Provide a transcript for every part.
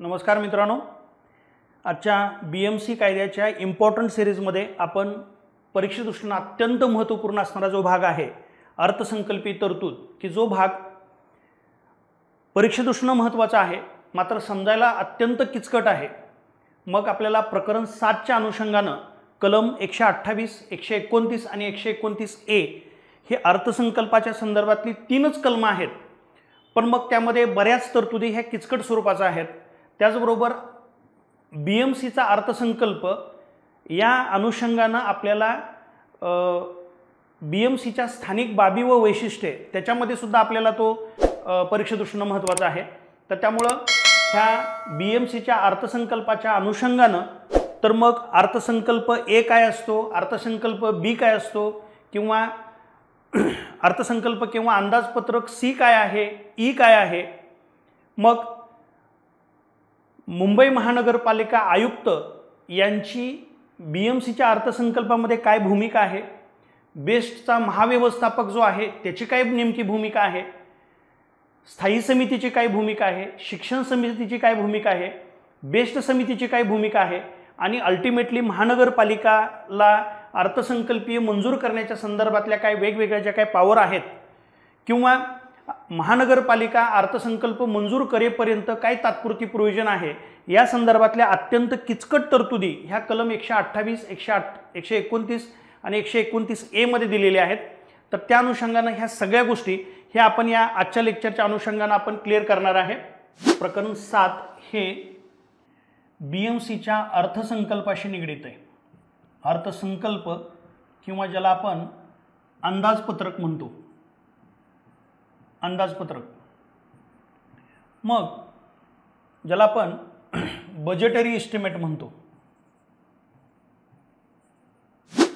नमस्कार मित्रांनो, आजच्या BMC कायद्याच्या इम्पॉर्टंट सिरीजमध्ये आपण परीक्षेदृष्टीने अत्यंत महत्त्वपूर्ण असणारा जो भाग आहे अर्थसंकल्पीय तरतूद, की जो भाग परीक्षेदृष्टीने महत्त्वाचा आहे मात्र समजायला अत्यंत किचकट आहे। मग आपल्याला प्रकरण 7 च्या अनुषंगाने कलम 128, 129 आणि 129A हे अर्थसंकल्पाच्या संदर्भातली 3च कलम आहेत, पण मग त्यामध्ये बऱ्याच तरतुदी ह्या किचकट स्वरूपाच्या आहेत। त्याचबरोबर BMCचा अर्थसंकल्प या अनुषंगाने आपल्याला BMCच्या स्थानिक बाबी व वैशिष्ट्ये त्याच्यामध्ये सुद्धा आपल्याला तो परीक्षेदृष्टीने महत्त्वाचा आहे। तर त्यामुळे ह्या BMCच्या अर्थसंकल्पाच्या अनुषंगाने तर मग अर्थसंकल्प A काय असतो, अर्थसंकल्प B काय असतो, किंवा अर्थसंकल्प किंवा अंदाजपत्रक C काय आहे, E काय आहे, मग मुंबई महानगरपालिका आयुक्त यांची BMCच्या अर्थसंकल्पामध्ये काय भूमिका आहे, बेस्टचा महाव्यवस्थापक जो आहे त्याची काय नेमकी भूमिका आहे, स्थायी समितीची काय भूमिका आहे, शिक्षण समितीची काय भूमिका आहे, बेस्ट समितीची काय भूमिका आहे, आणि अल्टिमेटली महानगरपालिकाला अर्थसंकल्पीय मंजूर करण्याच्या संदर्भातल्या काय वेगवेगळ्या ज्या काय पॉवर आहेत, किंवा महानगरपालिका अर्थसंकल्प मंजूर करेपर्यंत काय तात्पुरती प्रोव्हिजन आहे, या संदर्भातल्या अत्यंत किचकट तरतुदी ह्या कलम 128, 129 आणि 129A मध्ये दिलेल्या आहेत। तर त्या अनुषंगाने ह्या सगळ्या गोष्टी ह्या आपण या आजच्या लेक्चरच्या अनुषंगाने आपण क्लिअर करणार आहे। प्रकरण 7 हे BMCच्या अर्थसंकल्पाशी निगडित आहे। अर्थसंकल्प किंवा ज्याला आपण अंदाजपत्रक म्हणतो, अंदाजपत्रक, मग ज्याला आपण बजेटरी एस्टिमेट म्हणतो,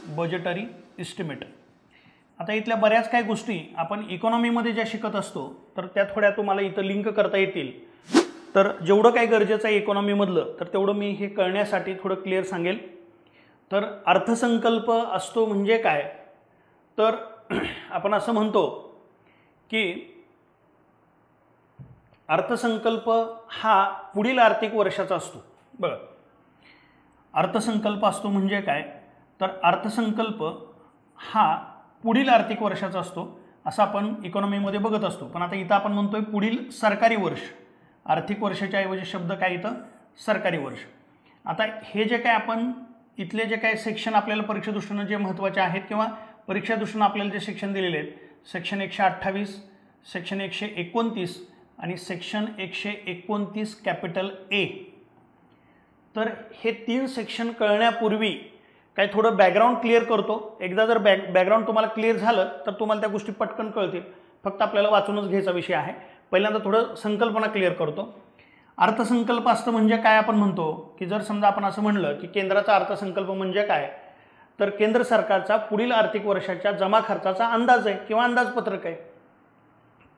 बजेटरी एस्टिमेट। आता इथल्या बऱ्याच काही गोष्टी आपण इकॉनॉमीमध्ये ज्या शिकत असतो तर त्या थोड्या तुम्हाला इथं लिंक करता येतील। तर जेवढं काही गरजेचं आहे इकॉनॉमीमधलं तर तेवढं मी हे कळण्यासाठी थोडं क्लिअर सांगेल। तर अर्थसंकल्प असतो म्हणजे काय, तर आपण असं म्हणतो की अर्थसंकल्प हा पुढील आर्थिक वर्षाचा असतो। बघा, अर्थसंकल्प असतो म्हणजे काय, तर अर्थसंकल्प हा पुढील आर्थिक वर्षाचा असतो असं आपण इकॉनॉमीमध्ये बघत असतो। पण आता इथं आपण म्हणतोय पुढील सरकारी वर्ष, आर्थिक वर्षाच्या ऐवजी शब्द काय इथं सरकारी वर्ष। आता हे जे काय आपण इथले जे काय सेक्शन आपल्याला परीक्षेदृष्टीने जे महत्त्वाचे आहेत किंवा परीक्षेदृष्टीने आपल्याला जे सेक्शन दिलेले आहेत, सेक्शन 128, सेक्शन 129 आणि सेक्शन 129 कॅपिटल A, तर हे 3 सेक्शन कळण्यापूर्वी काय थोडं बॅकग्राऊंड क्लिअर करतो। एकदा जर बॅकग्राऊंड तुम्हाला क्लिअर झालं तर तुम्हाला त्या गोष्टी पटकन कळतील, फक्त आपल्याला वाचूनच घ्यायचा विषय आहे। पहिल्यांदा थोडं संकल्पना क्लिअर करतो। अर्थसंकल्प असतं म्हणजे काय, आपण म्हणतो की जर समजा आपण असं म्हणलं की केंद्राचा अर्थसंकल्प म्हणजे काय, तर केंद्र सरकारचा पुढील आर्थिक वर्षाच्या जमा खर्चाचा अंदाज आहे किंवा अंदाजपत्रक आहे।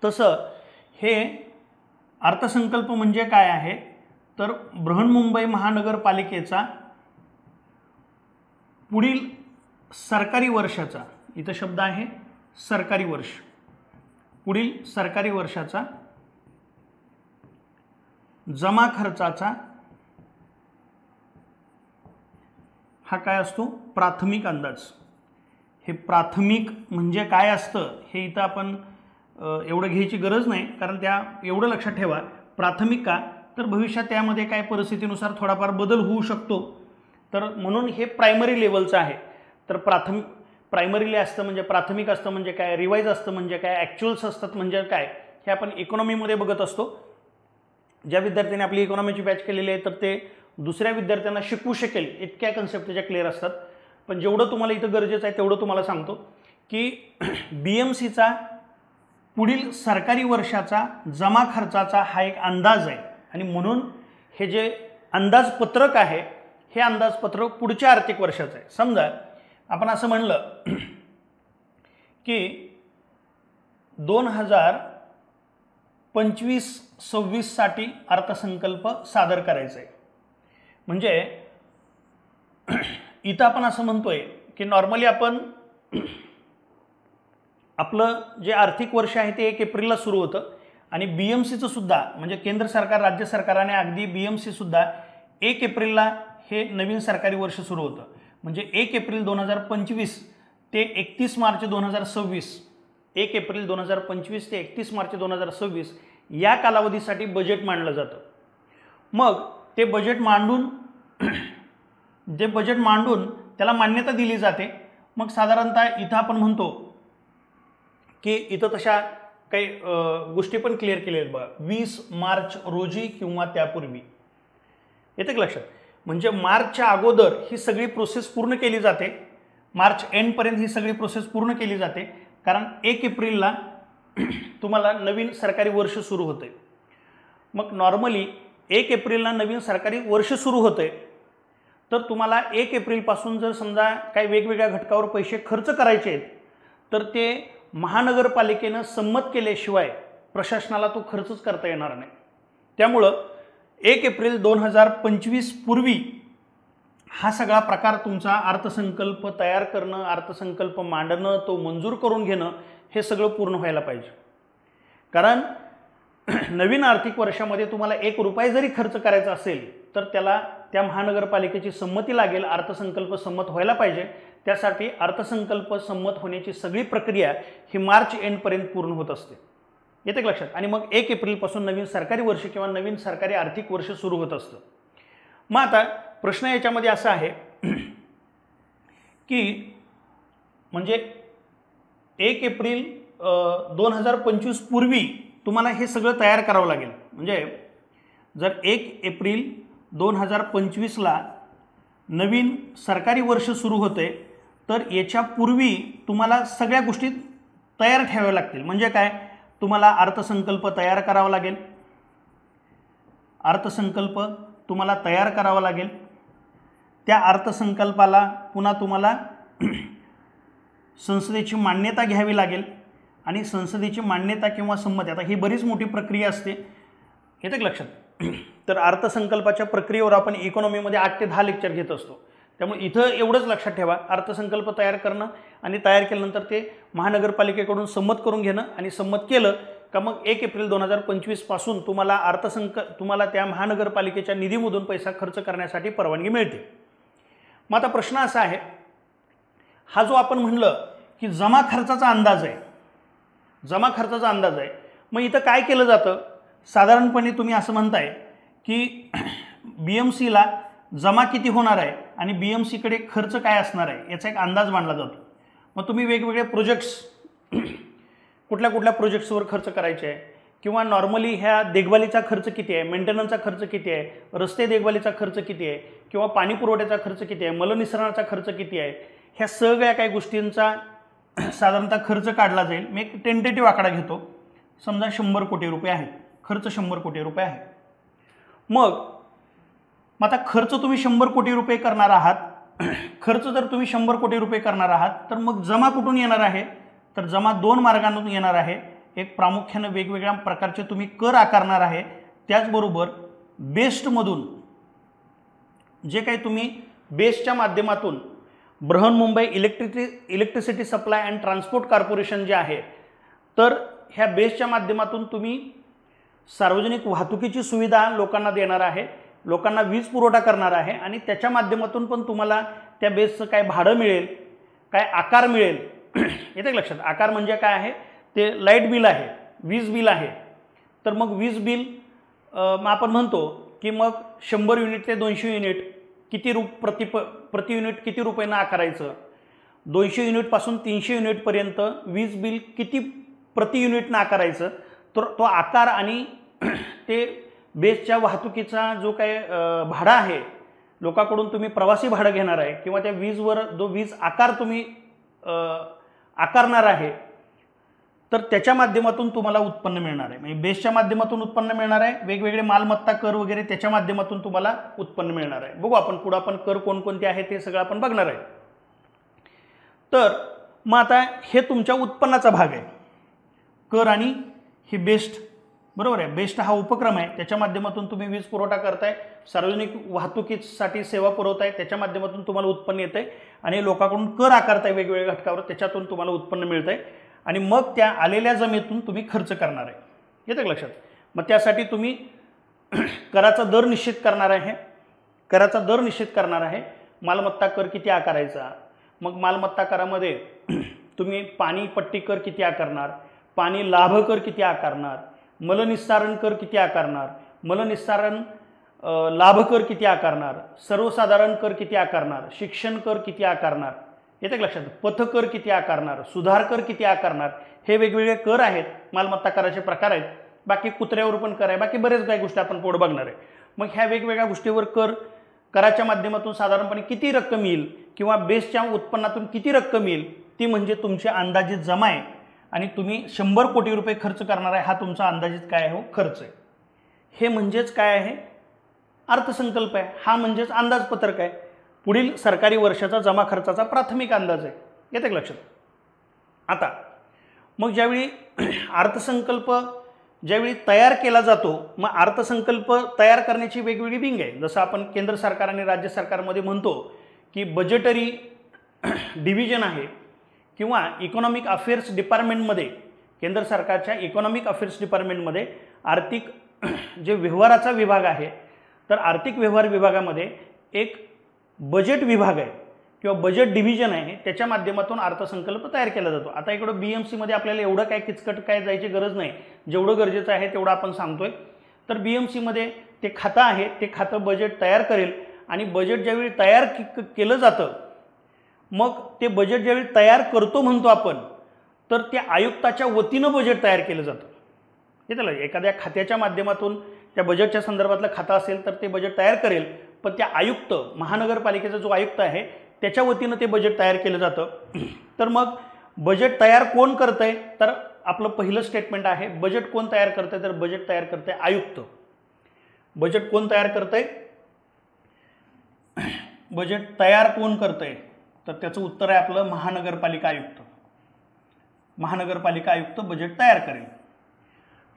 तसं हे अर्थसंकल्प म्हणजे काय आहे, तर बृहन्मुंबई महानगरपालिकेचा पुढील सरकारी वर्षाचा, इथं शब्द आहे सरकारी वर्ष, पुढील सरकारी वर्षाचा जमा खर्चाचा हा काय असतो, प्राथमिक अंदाज। हे प्राथमिक म्हणजे काय असतं हे इथं आपण एवढं घ्यायची गरज नाही, कारण त्या एवढं लक्षात ठेवा, प्राथमिक का, तर भविष्यात त्यामध्ये काय परिस्थितीनुसार थोडाफार बदल होऊ शकतो, तर म्हणून हे प्रायमरी लेवलचं आहे। तर प्रायमरीले असतं म्हणजे प्राथमिक असतं म्हणजे काय, रिवाइज असतं म्हणजे काय, ॲक्च्युअल्स असतात म्हणजे काय, हे आपण इकॉनॉमीमध्ये बघत असतो। ज्या विद्यार्थ्यांनी आपली इकॉनॉमीची बॅच केलेली आहे तर ते दुसऱ्या विद्यार्थ्यांना शिकवू शकेल इतक्या कन्सेप्ट त्याच्या क्लिअर असतात। पण जेवढं तुम्हाला इथं गरजेचं आहे तेवढं तुम्हाला सांगतो की BMCचा पुढील सरकारी वर्षाचा जमा खर्चाचा हा एक अंदाज आहे, आणि म्हणून हे जे अंदाजपत्रक आहे हे अंदाजपत्रक पुढच्या आर्थिक वर्षाचं आहे। समजा आपण असं म्हणलं की 2025-26 साठी अर्थसंकल्प सादर करायचा आहे, म्हणजे इथं आपण असं म्हणतोय की नॉर्मली आपण आपलं जे आर्थिक वर्ष आहे ते 1 एप्रिलला सुरू होतं आणि BMCचं सुद्धा म्हणजे केंद्र सरकार, राज्य सरकाराने अगदी BMC सुद्धा 1 एप्रिलला हे नवीन सरकारी वर्ष सुरू होतं. म्हणजे 1 एप्रिल 2025 ते 31 मार्च 2026, 1 एप्रिल 2025 ते 31 मार्च 2026 या कालावधीसाठी बजेट मांडलं जातं. मग ते बजेट मांडून त्याला मान्यता दिली जाते. मग साधारणतः इथं आपण म्हणतो की इथं तशा काही गोष्टी पण क्लिअर केल्या आहेत बघा. 20 मार्च रोजी किंवा त्यापूर्वी, येते का लक्षात? म्हणजे मार्चच्या अगोदर ही सगळी प्रोसेस पूर्ण केली जाते, मार्च एंडपर्यंत ही सगळी प्रोसेस पूर्ण केली जाते. कारण 1 एप्रिलला तुम्हाला नवीन सरकारी वर्ष सुरू होते. मग नॉर्मली 1 एप्रिलला नवीन सरकारी वर्ष सुरू होते, तर तुम्हाला 1 एप्रिलपासून जर समजा काही वेगवेगळ्या घटकावर पैसे खर्च करायचे आहेत, तर ते महानगरपालिकेनं संमत केल्याशिवाय प्रशासनाला तो खर्चच करता येणार नाही. त्यामुळं 1 एप्रिल 2025 पूर्वी हा सगळा प्रकार तुमचा अर्थसंकल्प तयार करणं, अर्थसंकल्प मांडणं, तो मंजूर करून घेणं, हे सगळं पूर्ण व्हायला पाहिजे. कारण नवीन आर्थिक वर्षामध्ये तुम्हाला 1 रुपया जरी खर्च करायचा असेल तर त्याला त्या महानगरपालिकेची संमती लागेल, अर्थसंकल्प संमत व्हायला पाहिजे. त्यासाठी अर्थसंकल्प संमत होण्याची सगळी प्रक्रिया ही मार्च एंडपर्यंत पूर्ण होत असते, येते लक्षात. आणि मग 1 एप्रिलपासून नवीन सरकारी वर्ष किंवा नवीन सरकारी आर्थिक वर्ष सुरू होत असतं. मग आता प्रश्न याच्यामध्ये असा आहे की म्हणजे 1 एप्रिल 2025 पूर्वी तुम्हाला हे सगळं तयार करावं लागेल. म्हणजे जर 1 एप्रिल 2025ला नवीन सरकारी वर्ष सुरू होते, तर याच्यापूर्वी तुम्हाला सगळ्या गोष्टी तयार ठेवाव्या लागतील. म्हणजे काय, तुम्हाला अर्थसंकल्प तयार करावा लागेल, अर्थसंकल्प तुम्हाला तयार करावा लागेल. त्या अर्थसंकल्पाला पुन्हा तुम्हाला संसदेची मान्यता घ्यावी लागेल. आणि संसदेची मान्यता किंवा संमती, आता ही बरीच मोठी प्रक्रिया असते, येते का लक्षात? तर अर्थसंकल्पाच्या प्रक्रियेवर आपण इकॉनॉमीमध्ये 8 ते 10 लेक्चर घेत असतो. त्यामुळे इथं एवढंच लक्षात ठेवा, अर्थसंकल्प तयार करणं आणि तयार केल्यानंतर ते महानगरपालिकेकडून संमत करून घेणं, आणि संमत केलं का मग 1 एप्रिल 2025 पासून तुम्हाला त्या महानगरपालिकेच्या निधीमधून पैसा खर्च करण्यासाठी परवानगी मिळते. मग आता प्रश्न असा आहे, हा जो आपण म्हणलं की जमा खर्चाचा अंदाज आहे, जमा खर्चाचा अंदाज आहे, मग इथं काय केलं जातं? साधारणपणे तुम्ही असं म्हणताय की BMCला जमा किती होणार आहे आणि BMCकडे खर्च काय असणार आहे याचा एक अंदाज मांडला जातो. मग तुम्ही वेगवेगळे प्रोजेक्ट्स कुठल्या कुठल्या प्रोजेक्ट्सवर खर्च करायचे आहे, किंवा नॉर्मली ह्या देखभालीचा खर्च किती आहे, मेंटेनन्सचा खर्च किती आहे, रस्ते देखभालीचा खर्च किती आहे, किंवा पाणी पुरवठ्याचा खर्च किती आहे, मलनिसरणाचा खर्च किती आहे, ह्या सगळ्या काही गोष्टींचा साधारणतः खर्च काढला जाईल. मी एक टेंटेटिव्ह आकडा घेतो, समजा 100 कोटी रुपये आहे, खर्च 100 कोटी रुपये आहे. मग आता खर्च तुम्ही 100 कोटी रुपये करणार आहात, खर्च जर तुम्ही 100 कोटी रुपये करणार आहात, तर मग जमा कुठून येणार आहे? तर जमा 2 मार्गांतून येणार आहे. एक प्रामुख्याने वेगवेगळ्या प्रकारचे तुम्ही कर आकारणार आहे, त्याचबरोबर बेस्टमधून जे काही तुम्ही बेस्टच्या माध्यमातून Brihanmumbai electricity supply and transport corporation जे आहे, तर ह्या बेस्टच्या माध्यमातून तुम्ही सार्वजनिक वाहतुकीची सुविधा लोकांना देणार आहे, लोकांना वीज पुरवठा करणार आहे, आणि त्याच्या माध्यमातून पण तुम्हाला त्या बेसचं काय भाडं मिळेल, काय आकार मिळेल. येते लक्षात? आकार म्हणजे काय आहे? ते लाईट बिल आहे, वीज बिल आहे. तर मग वीज बिल आपण म्हणतो की मग 100 युनिट ते 200 युनिट किती प्रति युनिट किती रुपयांना आकारायचं, 200 युनिटपासून 300 युनिटपर्यंत वीज बिल किती प्रति युनिटनं आकारायचं. तर तो आकार आणि ते बेसच्या वाहतुकीचा जो काय भाडा आहे, लोकांकडून तुम्ही प्रवासी भाडं घेणार आहे, किंवा त्या वीजवर जो वीज आकार तुम्ही आकारणार आहे, तर त्याच्या माध्यमातून तुम्हाला उत्पन्न मिळणार आहे. म्हणजे बेसच्या माध्यमातून उत्पन्न मिळणार आहे, वेगवेगळे मालमत्ता कर वगैरे त्याच्या माध्यमातून तुम्हाला उत्पन्न मिळणार आहे. बघू आपण पुढे आपण कर कोणकोणते आहे ते सगळं आपण बघणार आहे. तर मग आता हे तुमच्या उत्पन्नाचा भाग आहे, कर आणि ही बेस्ट, बरोबर आहे. बेस्ट हा उपक्रम आहे, त्याच्या माध्यमातून तुम्ही वीज पुरवठा करताय, सार्वजनिक वाहतुकीसाठी सेवा पुरवताय, त्याच्या माध्यमातून तुम्हाला उत्पन्न येतंय, आणि लोकांकडून कर आकारताय वेगवेगळ्या घटकावर, त्याच्यातून तुम्हाला उत्पन्न मिळतंय, आणि मग त्या आलेल्या जमेतून तुम्ही खर्च करणार आहे. येतं का लक्षात? मग त्यासाठी तुम्ही कराचा दर निश्चित करणार आहे. कराचा दर निश्चित करणार आहे. मालमत्ता कर किती आकारायचा, मग मालमत्ता करामध्ये तुम्ही पाणी पट्टी कर किती आकारणार, पाणी लाभ कर किती आकारणार, मलनिस्सारण कर किती आकारणार, मलनिस्सारण लाभ कर किती आकारणार, सर्वसाधारण कर किती आकारणार, शिक्षण कर किती आकारणार, येते का लक्षात? पथकर किती आकारणार, सुधार कर किती आकारणार. हे वेगवेगळे कर आहेत, मालमत्ता कराचे प्रकार आहेत. बाकी कुत्र्यावर पण कर आहे, बाकी बरेच काही गोष्टी आपण पुढे बघणार आहे. मग ह्या वेगवेगळ्या गोष्टीवर कराच्या माध्यमातून साधारणपणे किती रक्कम येईल किंवा बेसच्या उत्पन्नातून किती रक्कम येईल ती म्हणजे तुमची अंदाजित जमा आहे. आणि तुम्ही 100 कोटी रुपये खर्च करणार आहे, हा तुमचा अंदाजित काय आहे? खर्च आहे. हे म्हणजेच काय आहे? अर्थसंकल्प आहे. हा म्हणजेच अंदाजपत्रक आहे. पुढील सरकारी वर्षाचा जमा खर्चाचा प्राथमिक अंदाज आहे. येते का लक्षात? आता मग ज्यावेळी अर्थसंकल्प ज्यावेळी तयार केला जातो, मग अर्थसंकल्प तयार करण्याची वेगवेगळी विंग आहे. जसं आपण केंद्र सरकार आणि राज्य सरकारमध्ये म्हणतो की बजेटरी डिव्हिजन आहे किंवा इकॉनॉमिक अफेअर्स डिपार्टमेंटमध्ये, केंद्र सरकारच्या इकॉनॉमिक अफेअर्स डिपार्टमेंटमध्ये आर्थिक जे व्यवहाराचा विभाग आहे, तर आर्थिक व्यवहार विभागामध्ये एक बजेट विभाग आहे किंवा बजेट डिव्हिजन आहे. त्याच्या माध्यमातून अर्थसंकल्प तयार केला जातो. आता इकडं BMCमध्ये आपल्याला एवढं काय किचकट काय जायची गरज नाही. जेवढं गरजेचं आहे तेवढं आपण सांगतोय. तर BMCमध्ये ते खातं आहे, ते खातं बजेट तयार करेल आणि बजेट ज्यावेळी तयार केलं जातं, मग ते बजेट ज्यावेळी तयार करतो म्हणतो आपण, तर त्या आयुक्ताच्या वतीनं बजेट तयार केलं जातं. हे त्याला एखाद्या खात्याच्या माध्यमातून त्या बजेटच्या संदर्भातलं खातं असेल तर ते बजेट तयार करेल, पण त्या आयुक्त, महानगरपालिकेचा जो आयुक्त आहे त्याच्या वतीनं ते बजेट तयार केलं जातं. तर मग बजेट तयार कोण करतंय? तर आपलं पहिलं स्टेटमेंट आहे, बजेट कोण तयार करतंय? तर बजेट तयार करतंय आयुक्त. बजेट कोण तयार करतंय? बजेट तयार कोण करतंय? तर त्याचं उत्तर आहे आपलं महानगरपालिका आयुक्त. महानगरपालिका आयुक्त बजेट तयार करेल.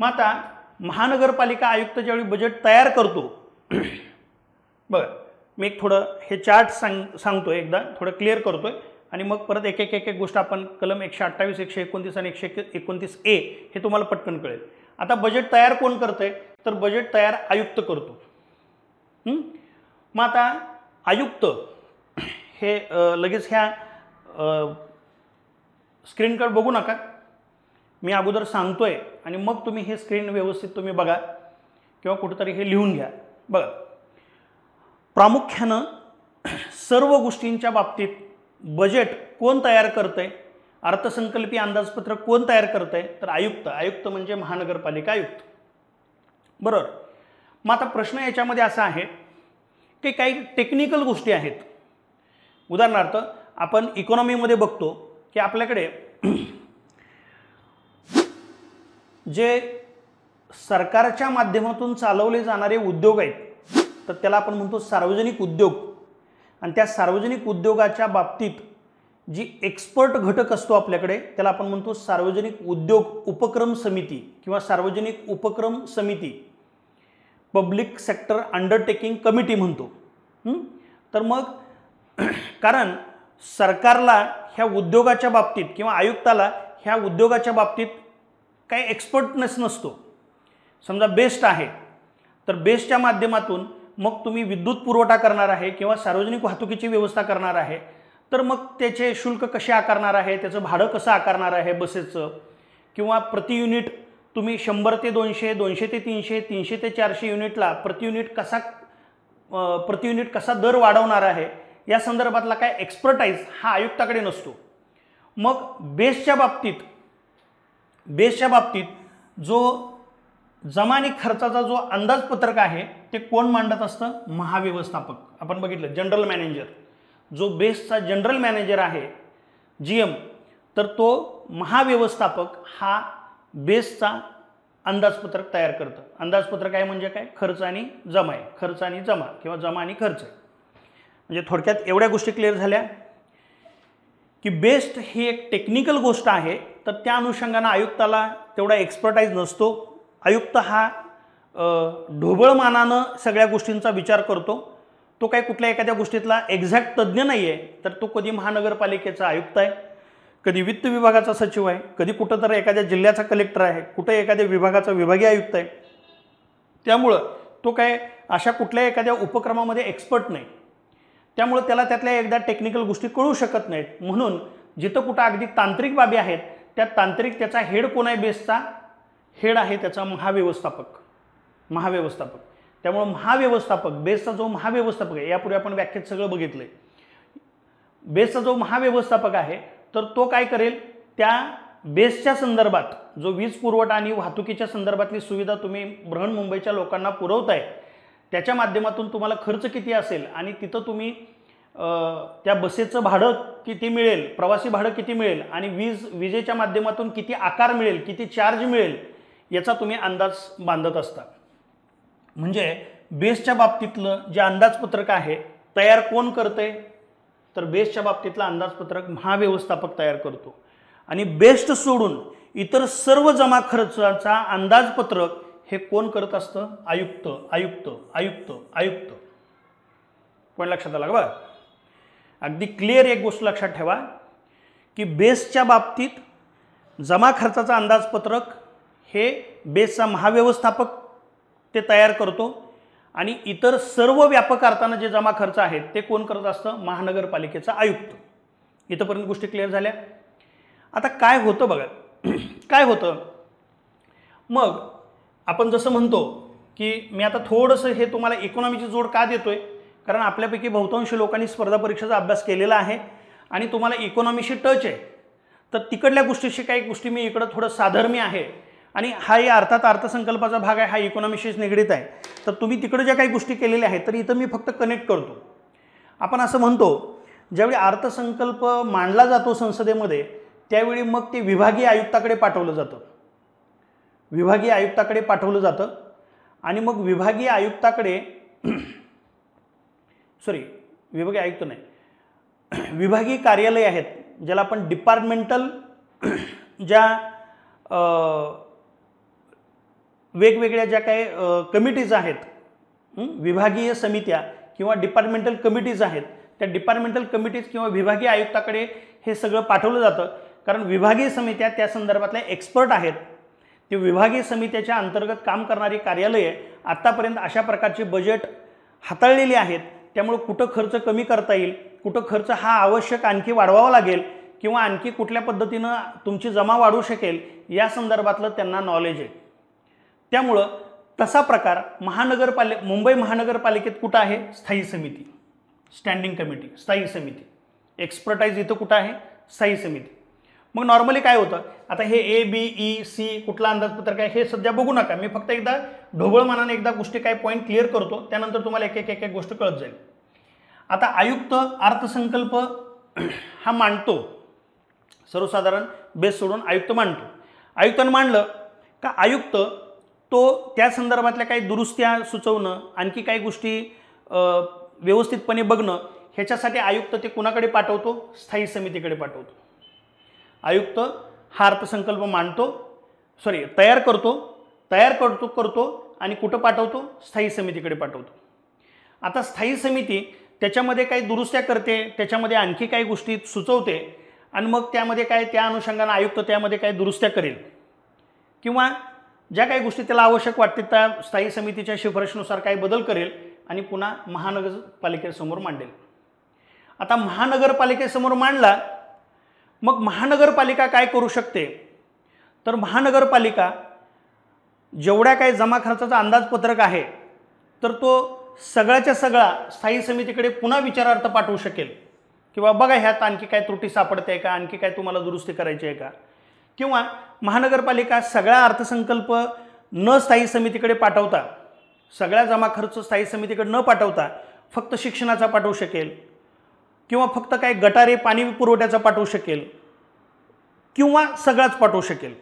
मग आता महानगरपालिका आयुक्त ज्यावेळी बजेट तयार करतो, बघा मी एक थोडं हे चार्ट सांगतोय, एकदा थोडं क्लिअर करतोय आणि मग परत एक एक गोष्ट आपण कलम 128, 129 आणि 129A हे तुम्हाला पटकन कळेल. आता बजेट तयार कोण करतंय? तर बजेट तयार आयुक्त करतो. मग आता आयुक्त हे लगेच ह्या स्क्रीनकडे बघू नका, मी अगोदर सांगतोय आणि मग तुम्ही हे स्क्रीन व्यवस्थित तुम्ही बघा किंवा कुठेतरी हे लिहून घ्या. बघा, प्रामुख्यानं सर्व गोष्टींच्या बाबतीत बजेट कोण तयार करतंय? अर्थसंकल्पीय अंदाजपत्रक कोण तयार करतंय? तर आयुक्त. आयुक्त म्हणजे महानगरपालिका आयुक्त. बरोबर. मग आता प्रश्न याच्यामध्ये असा आहे की काही टेक्निकल गोष्टी आहेत. उदाहरणार्थ आपण इकॉनॉमीमध्ये बघतो की आपल्याकडे जे सरकारच्या माध्यमातून चालवले जाणारे उद्योग आहेत, तर त्याला आपण म्हणतो सार्वजनिक उद्योग. आणि त्या सार्वजनिक उद्योगाच्या बाबतीत जी एक्सपर्ट घटक असतो आपल्याकडे, त्याला आपण म्हणतो सार्वजनिक उद्योग उपक्रम समिती किंवा सार्वजनिक उपक्रम समिती, पब्लिक सेक्टर अंडरटेकिंग कमिटी म्हणतो. तर मग कारण सरकारला ह्या उद्योगाच्या बाबतीत किंवा आयुक्ताला ह्या उद्योगाच्या बाबतीत काही एक्सपर्टनेस नसतो. समजा बेस्ट आहे, तर बेस्टच्या माध्यमातून मग तुम्ही विद्युत पुरवठा करणार आहे किंवा सार्वजनिक वाहतुकीची व्यवस्था करणार आहे, तर मग त्याचे शुल्क कसे आकारणार आहे, त्याचं भाडं कसं आकारणार आहे बसेसचं, किंवा प्रति युनिट तुम्ही 100 ते 200, 200 ते 300, 300 ते 400 युनिटला प्रति युनिट कसा दर वाढवणार आहे, या संदर्भातला काय एक्सपर्टाईज हा आयुक्ताकडे नसतो. मग बेसच्या बाबतीत जो जमा आणि खर्चाचा जो अंदाजपत्रक आहे ते कोण मांडत असतं? महाव्यवस्थापक. आपण बघितलं जनरल मॅनेजर, जो बेसचा जनरल मॅनेजर आहे GM, तर तो महाव्यवस्थापक हा बेसचा अंदाजपत्रक तयार करतं. अंदाजपत्रक आहे म्हणजे काय? खर्च आणि जमा आहे. खर्च आणि जमा किंवा जमा आणि खर्च. म्हणजे थोडक्यात एवढ्या गोष्टी क्लिअर झाल्या की बेस्ट ही एक टेक्निकल गोष्ट आहे, तर त्या अनुषंगाने आयुक्ताला तेवढा एक्सपर्टाईज नसतो. आयुक्त हा ढोबळमानानं सगळ्या गोष्टींचा विचार करतो. तो काय कुठल्या एखाद्या गोष्टीतला एक्झॅक्ट तज्ज्ञ नाही आहे, तर तो कधी महानगरपालिकेचा आयुक्त आहे, कधी वित्त विभागाचा सचिव आहे, कधी कुठं तर एखाद्या जिल्ह्याचा कलेक्टर आहे, कुठं एखाद्या विभागाचा विभागीय आयुक्त आहे. त्यामुळं तो काय अशा कुठल्याही एखाद्या उपक्रमामध्ये एक्सपर्ट नाही. त्यामुळं त्याला त्यातल्या एकदा टेक्निकल गोष्टी कळू शकत नाहीत. म्हणून जिथं कुठं अगदी तांत्रिक बाबी आहेत त्या तांत्रिक त्याचा हेड कोण आहे, बेसचा हेड आहे त्याचा महाव्यवस्थापक. त्यामुळं महाव्यवस्थापक, बेसचा जो महाव्यवस्थापक आहे, यापूर्वी आपण व्याख्येत सगळं बघितलंय. बेसचा जो महाव्यवस्थापक आहे तर तो काय करेल, त्या बेसच्या संदर्भात जो वीज पुरवठा आणि वाहतुकीच्या संदर्भातली सुविधा तुम्ही बृहन्मुंबईच्या लोकांना पुरवताय त्याच्या माध्यमातून तुम्हाला खर्च किती असेल आणि तिथं तुम्ही त्या बसेचं भाडं किती मिळेल, प्रवासी भाडं किती मिळेल आणि विजेच्या माध्यमातून किती आकार मिळेल, किती चार्ज मिळेल याचा तुम्ही अंदाज बांधत असता. म्हणजे बेसच्या बाबतीतलं जे अंदाजपत्रक आहे तयार कोण करते, तर बेसच्या बाबतीतलं अंदाजपत्रक महाव्यवस्थापक तयार करतो. आणि बेस्ट सोडून इतर सर्व जमा खर्चाचा अंदाजपत्रक हे कोण करत असतं, आयुक्त. पण लक्षात आलं का बघा. अगदी क्लिअर एक गोष्ट लक्षात ठेवा की बेसच्या बाबतीत जमा खर्चाचा अंदाजपत्रक हे बेसचा महाव्यवस्थापक ते तयार करतो आणि इतर सर्व व्यापक अर्थानं जे जमा खर्च आहेत ते कोण करत असतं, महानगरपालिकेचा आयुक्त. इथंपर्यंत गोष्टी क्लिअर झाल्या. आता काय होतं बघा, काय होतं मग आपण जसं म्हणतो की मी आता थोडंसं हे तुम्हाला इकॉनॉमीची जोड का देतोय, कारण आपल्यापैकी बहुतांश लोकांनी स्पर्धा परीक्षेचा अभ्यास केलेला आहे आणि तुम्हाला इकॉनॉमीशी टच आहे. तर तिकडल्या गोष्टीशी काही गोष्टी मी इकडं थोडं साधर्म्य आहे आणि हाही अर्थात अर्थसंकल्पाचा भाग आहे, हा इकॉनॉमीशीच निगडीत आहे. तर तुम्ही तिकडे ज्या काही गोष्टी केलेल्या आहेत तर इथं मी फक्त कनेक्ट करतो. आपण असं म्हणतो ज्यावेळी अर्थसंकल्प मांडला जातो संसदेमध्ये त्यावेळी मग ते विभागीय आयुक्ताकडे पाठवलं जातं. आणि मग विभागीय आयुक्ताकडे विभागीय कार्यालय आहेत ज्याला आपण डिपार्टमेंटल, ज्या वेगवेगळ्या ज्या काही कमिटीज आहेत, विभागीय समित्या किंवा डिपार्टमेंटल कमिटीज आहेत, त्या डिपार्टमेंटल कमिटीज किंवा विभागीय आयुक्ताकडे हे सगळं पाठवलं जातं. कारण विभागीय समित्या त्या संदर्भातल्या एक्सपर्ट आहेत. ते विभागीय समित्याच्या अंतर्गत काम करणारी कार्यालये आत्तापर्यंत अशा प्रकारचे बजेट हाताळलेली आहेत. त्यामुळे कुठं खर्च कमी करता येईल, कुठं खर्च हा आवश्यक आणखी वाढवावा लागेल किंवा आणखी कुठल्या पद्धतीनं तुमची जमा वाढू शकेल या संदर्भातलं त्यांना नॉलेज आहे. त्यामुळं तसा प्रकार मुंबई महानगरपालिकेत कुठं आहे, स्थायी समिती, स्टँडिंग कमिटी, स्थायी समिती. एक्सपर्टाईज इथं कुठं आहे, स्थायी समिती. मग नॉर्मली काय होतं, आता हे ABEC कुठला अंदाजपत्रक आहे हे सध्या बघू नका, मी फक्त एकदा ढोबळमानाने एकदा गोष्टी काय पॉईंट क्लिअर करतो, त्यानंतर तुम्हाला एक एक गोष्ट कळत जाईल. आता आयुक्त अर्थसंकल्प हा मांडतो, सर्वसाधारण बेस सोडून आयुक्त मांडतो. आयुक्तानं मांडलं का आयुक्त तो त्या संदर्भातल्या काही दुरुस्त्या सुचवणं, आणखी काही गोष्टी व्यवस्थितपणे बघणं, ह्याच्यासाठी आयुक्त ते कुणाकडे पाठवतो, स्थायी समितीकडे पाठवतो. आयुक्त हा अर्थसंकल्प तयार करतो आणि कुठं पाठवतो, स्थायी समितीकडे पाठवतो. आता स्थायी समिती त्याच्यामध्ये काही दुरुस्त्या करते, त्याच्यामध्ये आणखी काही गोष्टी सुचवते आणि मग त्यामध्ये काय त्या अनुषंगाने आयुक्त त्यामध्ये काही दुरुस्त्या करेल किंवा ज्या काही गोष्टी त्याला आवश्यक वाटते त्या स्थायी समितीच्या शिफारशीनुसार काही बदल करेल आणि पुन्हा महानगरपालिकेसमोर मांडेल. आता महानगरपालिकेसमोर मांडला, मग महानगरपालिका काय करू शकते, तर महानगरपालिका जेवढ्या काही जमा खर्चाचा अंदाजपत्रक आहे तर तो सगळ्याच्या सगळा स्थायी समितीकडे पुन्हा विचारार्थ पाठवू शकेल किंवा बघा ह्यात आणखी काय त्रुटी सापडते का, आणखी काय तुम्हाला दुरुस्ती करायची आहे का. किंवा महानगरपालिका सगळा अर्थसंकल्प न स्थायी समितीकडे पाठवता, सगळ्या जमा खर्च स्थायी समितीकडे न पाठवता फक्त शिक्षणाचा पाठवू शकेल किंवा फक्त काय गटारे पाणी पुरवठ्याचा पाठवू शकेल किंवा सगळाच पाठवू शकेल.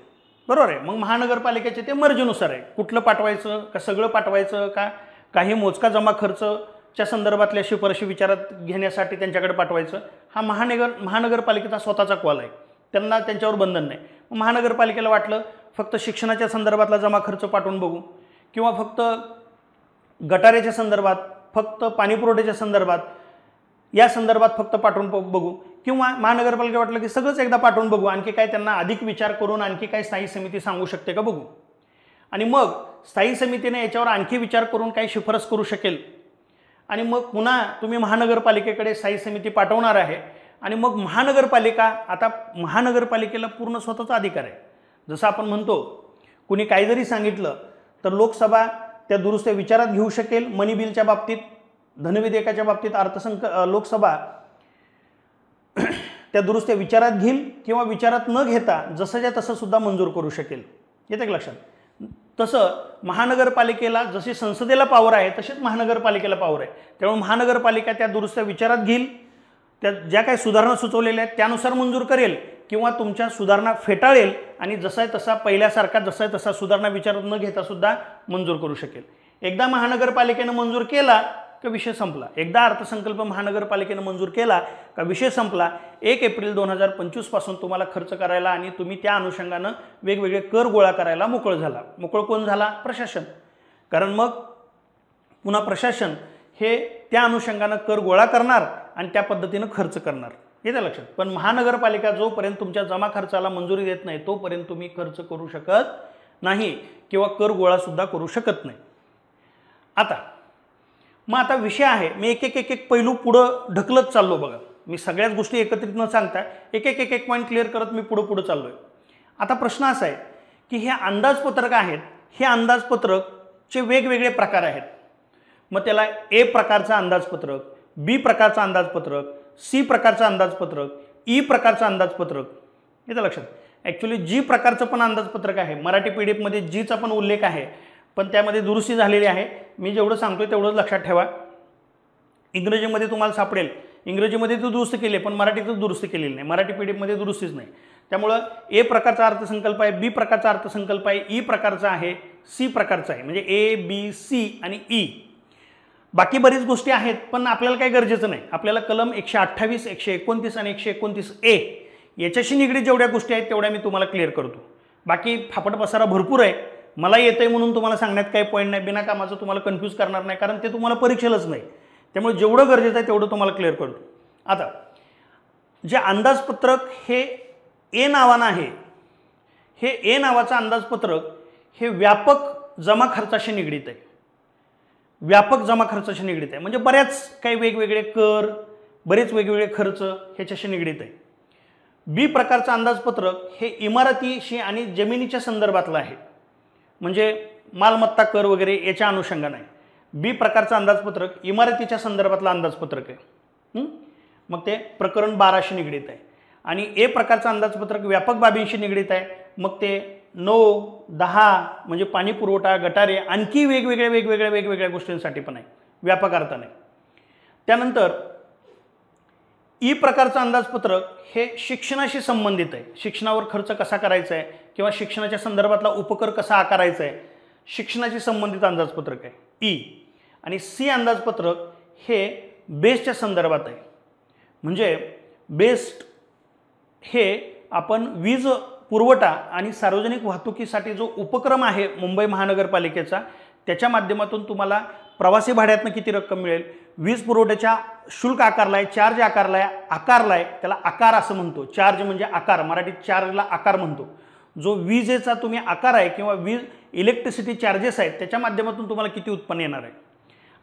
बरोबर आहे. मग महानगरपालिकेचे ते मर्जीनुसार आहे, कुठलं पाठवायचं का सगळं पाठवायचं का काही मोजका जमा खर्चच्या संदर्भातल्या शिफारशी विचारात घेण्यासाठी त्यांच्याकडे पाठवायचं. हा महानगरपालिकेचा स्वतःचा कॉल आहे, त्यांना त्यांच्यावर बंधन नाही. महानगरपालिकेला वाटलं फक्त शिक्षणाच्या संदर्भातला जमा खर्च पाठवून बघू किंवा फक्त गटारेच्या संदर्भात, फक्त पाणीपुरवठ्याच्या संदर्भात, या संदर्भात फक्त पाठवून बघू किंवा महानगरपालिका वाटलं की सगळंच एकदा पाठवून बघू, आणखी काय त्यांना अधिक विचार करून आणखी काय स्थायी समिती सांगू शकते का बघू, आणि मग स्थायी समितीने याच्यावर आणखी विचार करून काही शिफारस करू शकेल, आणि मग पुन्हा तुम्ही महानगरपालिकेकडे स्थायी समिती पाठवणार आहे, आणि मग महानगरपालिका, आता महानगरपालिकेला पूर्ण स्वतःचा अधिकार आहे. जसं आपण म्हणतो कुणी काही जरी सांगितलं तर लोकसभा त्या दुरुस्त्या विचारात घेऊ शकेल. मनी बिलच्या बाबतीत, धनविधेयकाच्या बाबतीत लोकसभा त्या दुरुस्त्या विचारात घेईल किंवा विचारात न घेता जसंच्या तसं सुद्धा मंजूर करू शकेल. येते का लक्षात? तसं महानगरपालिकेला जशी संसदेला पॉवर आहे तशीच महानगरपालिकेला पॉवर आहे. त्यामुळे महानगरपालिका त्या दुरुस्त्या विचारात घेईल, त्या ज्या काही सुधारणा सुचवलेल्या आहेत त्यानुसार मंजूर करेल किंवा तुमच्या सुधारणा फेटाळेल आणि जसा आहे तसा पहिल्यासारखा जसा आहे तसा सुधारणा विचारात न घेता सुद्धा मंजूर करू शकेल. एकदा महानगरपालिकेनं मंजूर केला का विषय संपला. एकदा अर्थसंकल्प महानगरपालिकेनं मंजूर केला का विषय संपला. 1 एप्रिल 2025 पासून तुम्हाला खर्च करायला आणि तुम्ही त्या अनुषंगानं वेगवेगळे कर गोळा करायला मोकळ झाला. मोकळ कोण झाला? प्रशासन. कारण मग पुन्हा प्रशासन हे त्या अनुषंगानं कर गोळा करणार आणि त्या पद्धतीनं खर्च करणार. येतं लक्षात? पण महानगरपालिका जोपर्यंत तुमच्या जमा खर्चाला मंजुरी देत नाही तोपर्यंत तुम्ही खर्च करू शकत नाही किंवा कर गोळा सुद्धा करू शकत नाही. आता विषय आहे, मी एक एक पैलू पुढं ढकलत चाललो बघा. मी सगळ्याच गोष्टी एकत्रित न सांगता एक एक पॉईंट क्लिअर करत मी पुढं चाललोय. आता प्रश्न असा आहे की हे अंदाजपत्रक आहेत, हे अंदाजपत्रकचे वेगवेगळे प्रकार आहेत. मग त्याला ए प्रकारचा अंदाजपत्रक, बी प्रकारचा अंदाजपत्रक, सी प्रकारचा अंदाजपत्रक, ई प्रकारचा अंदाजपत्रक. येतं लक्षात? ॲक्च्युली जी प्रकारचं पण अंदाजपत्रक आहे. मराठी PDF मध्ये जीचा पण उल्लेख आहे, पण त्यामध्ये दुरुस्ती झालेली आहे. मी जेवढं सांगतोय तेवढंच लक्षात ठेवा. इंग्रजीमध्ये तुम्हाला सापडेल, इंग्रजीमध्ये तो दुरुस्त केली पण मराठीतच दुरुस्त केलेली नाही. मराठी PDF मध्ये दुरुस्तीच नाही. त्यामुळं ए प्रकारचा अर्थसंकल्प आहे, बी प्रकारचा अर्थसंकल्प आहे, ई प्रकारचा आहे, सी प्रकारचा आहे. म्हणजे ए, बी, सी आणि ई. बाकी बरीच गोष्टी आहेत पण आपल्याला काही गरजेचं नाही. आपल्याला कलम 128, 129 आणि 129A याच्याशी निगडीत जेवढ्या गोष्टी आहेत तेवढ्या मी तुम्हाला क्लिअर करतो. बाकी फापट पसारा भरपूर आहे. मला येतंय म्हणून तुम्हाला सांगण्यात काही पॉईंट नाही. बिना कामाचं तुम्हाला कन्फ्यूज करणार नाही, कारण ते तुम्हाला परीक्षेलाच नाही. त्यामुळे जेवढं गरजेचं आहे तेवढं तुम्हाला क्लिअर करतो. आता जे अंदाजपत्रक हे ए नावानं आहे, हे ए नावाचं अंदाजपत्रक हे व्यापक जमा खर्चाशी निगडीत आहे. व्यापक जमा खर्चाशी निगडीत आहे म्हणजे बऱ्याच काही वेगवेगळे कर, बरेच वेगवेगळे खर्च ह्याच्याशी निगडीत आहे. बी प्रकारचं अंदाजपत्रक हे इमारतीशी आणि जमिनीच्या संदर्भातलं आहे, म्हणजे मालमत्ता कर वगैरे याच्या अनुषंगाने आहे. बी प्रकारचं अंदाजपत्रक इमारतीच्या संदर्भातलं अंदाजपत्रक आहे. मग ते प्रकरण 12शी निगडीत आहे. आणि ए प्रकारचं अंदाजपत्रक व्यापक बाबींशी निगडीत आहे. मग ते 9, 10 म्हणजे पाणी पुरवठा, गटारे, आणखी वेगवेगळ्या गोष्टींसाठी पण आहे, व्यापक अर्थाने. त्यानंतर ई प्रकारचं अंदाजपत्रक हे शिक्षणाशी संबंधित आहे. शिक्षणावर खर्च कसा करायचा आहे किंवा शिक्षणाच्या संदर्भातला उपकर कसा आकारायचा आहे, शिक्षणाशी संबंधित अंदाजपत्रक आहे ई. आणि सी अंदाजपत्रक हे बेस्टच्या संदर्भात आहे. म्हणजे बेस्ट हे आपण वीज पुरवठा आणि सार्वजनिक वाहतुकीसाठी जो उपक्रम आहे मुंबई महानगरपालिकेचा, त्याच्या माध्यमातून तुम्हाला प्रवासी भाड्यातनं किती रक्कम मिळेल, वीज पुरवठ्याच्या शुल्क आकारलाय, चार्ज आकारलाय, त्याला आकार असं म्हणतो. चार्ज म्हणजे आकार, मराठीत चार्जला आकार म्हणतो. जो विजेचा तुम्ही आकार आहे किंवा वीज इलेक्ट्रिसिटी चार्जेस आहेत त्याच्या माध्यमातून तुम्हाला किती उत्पन्न येणार आहे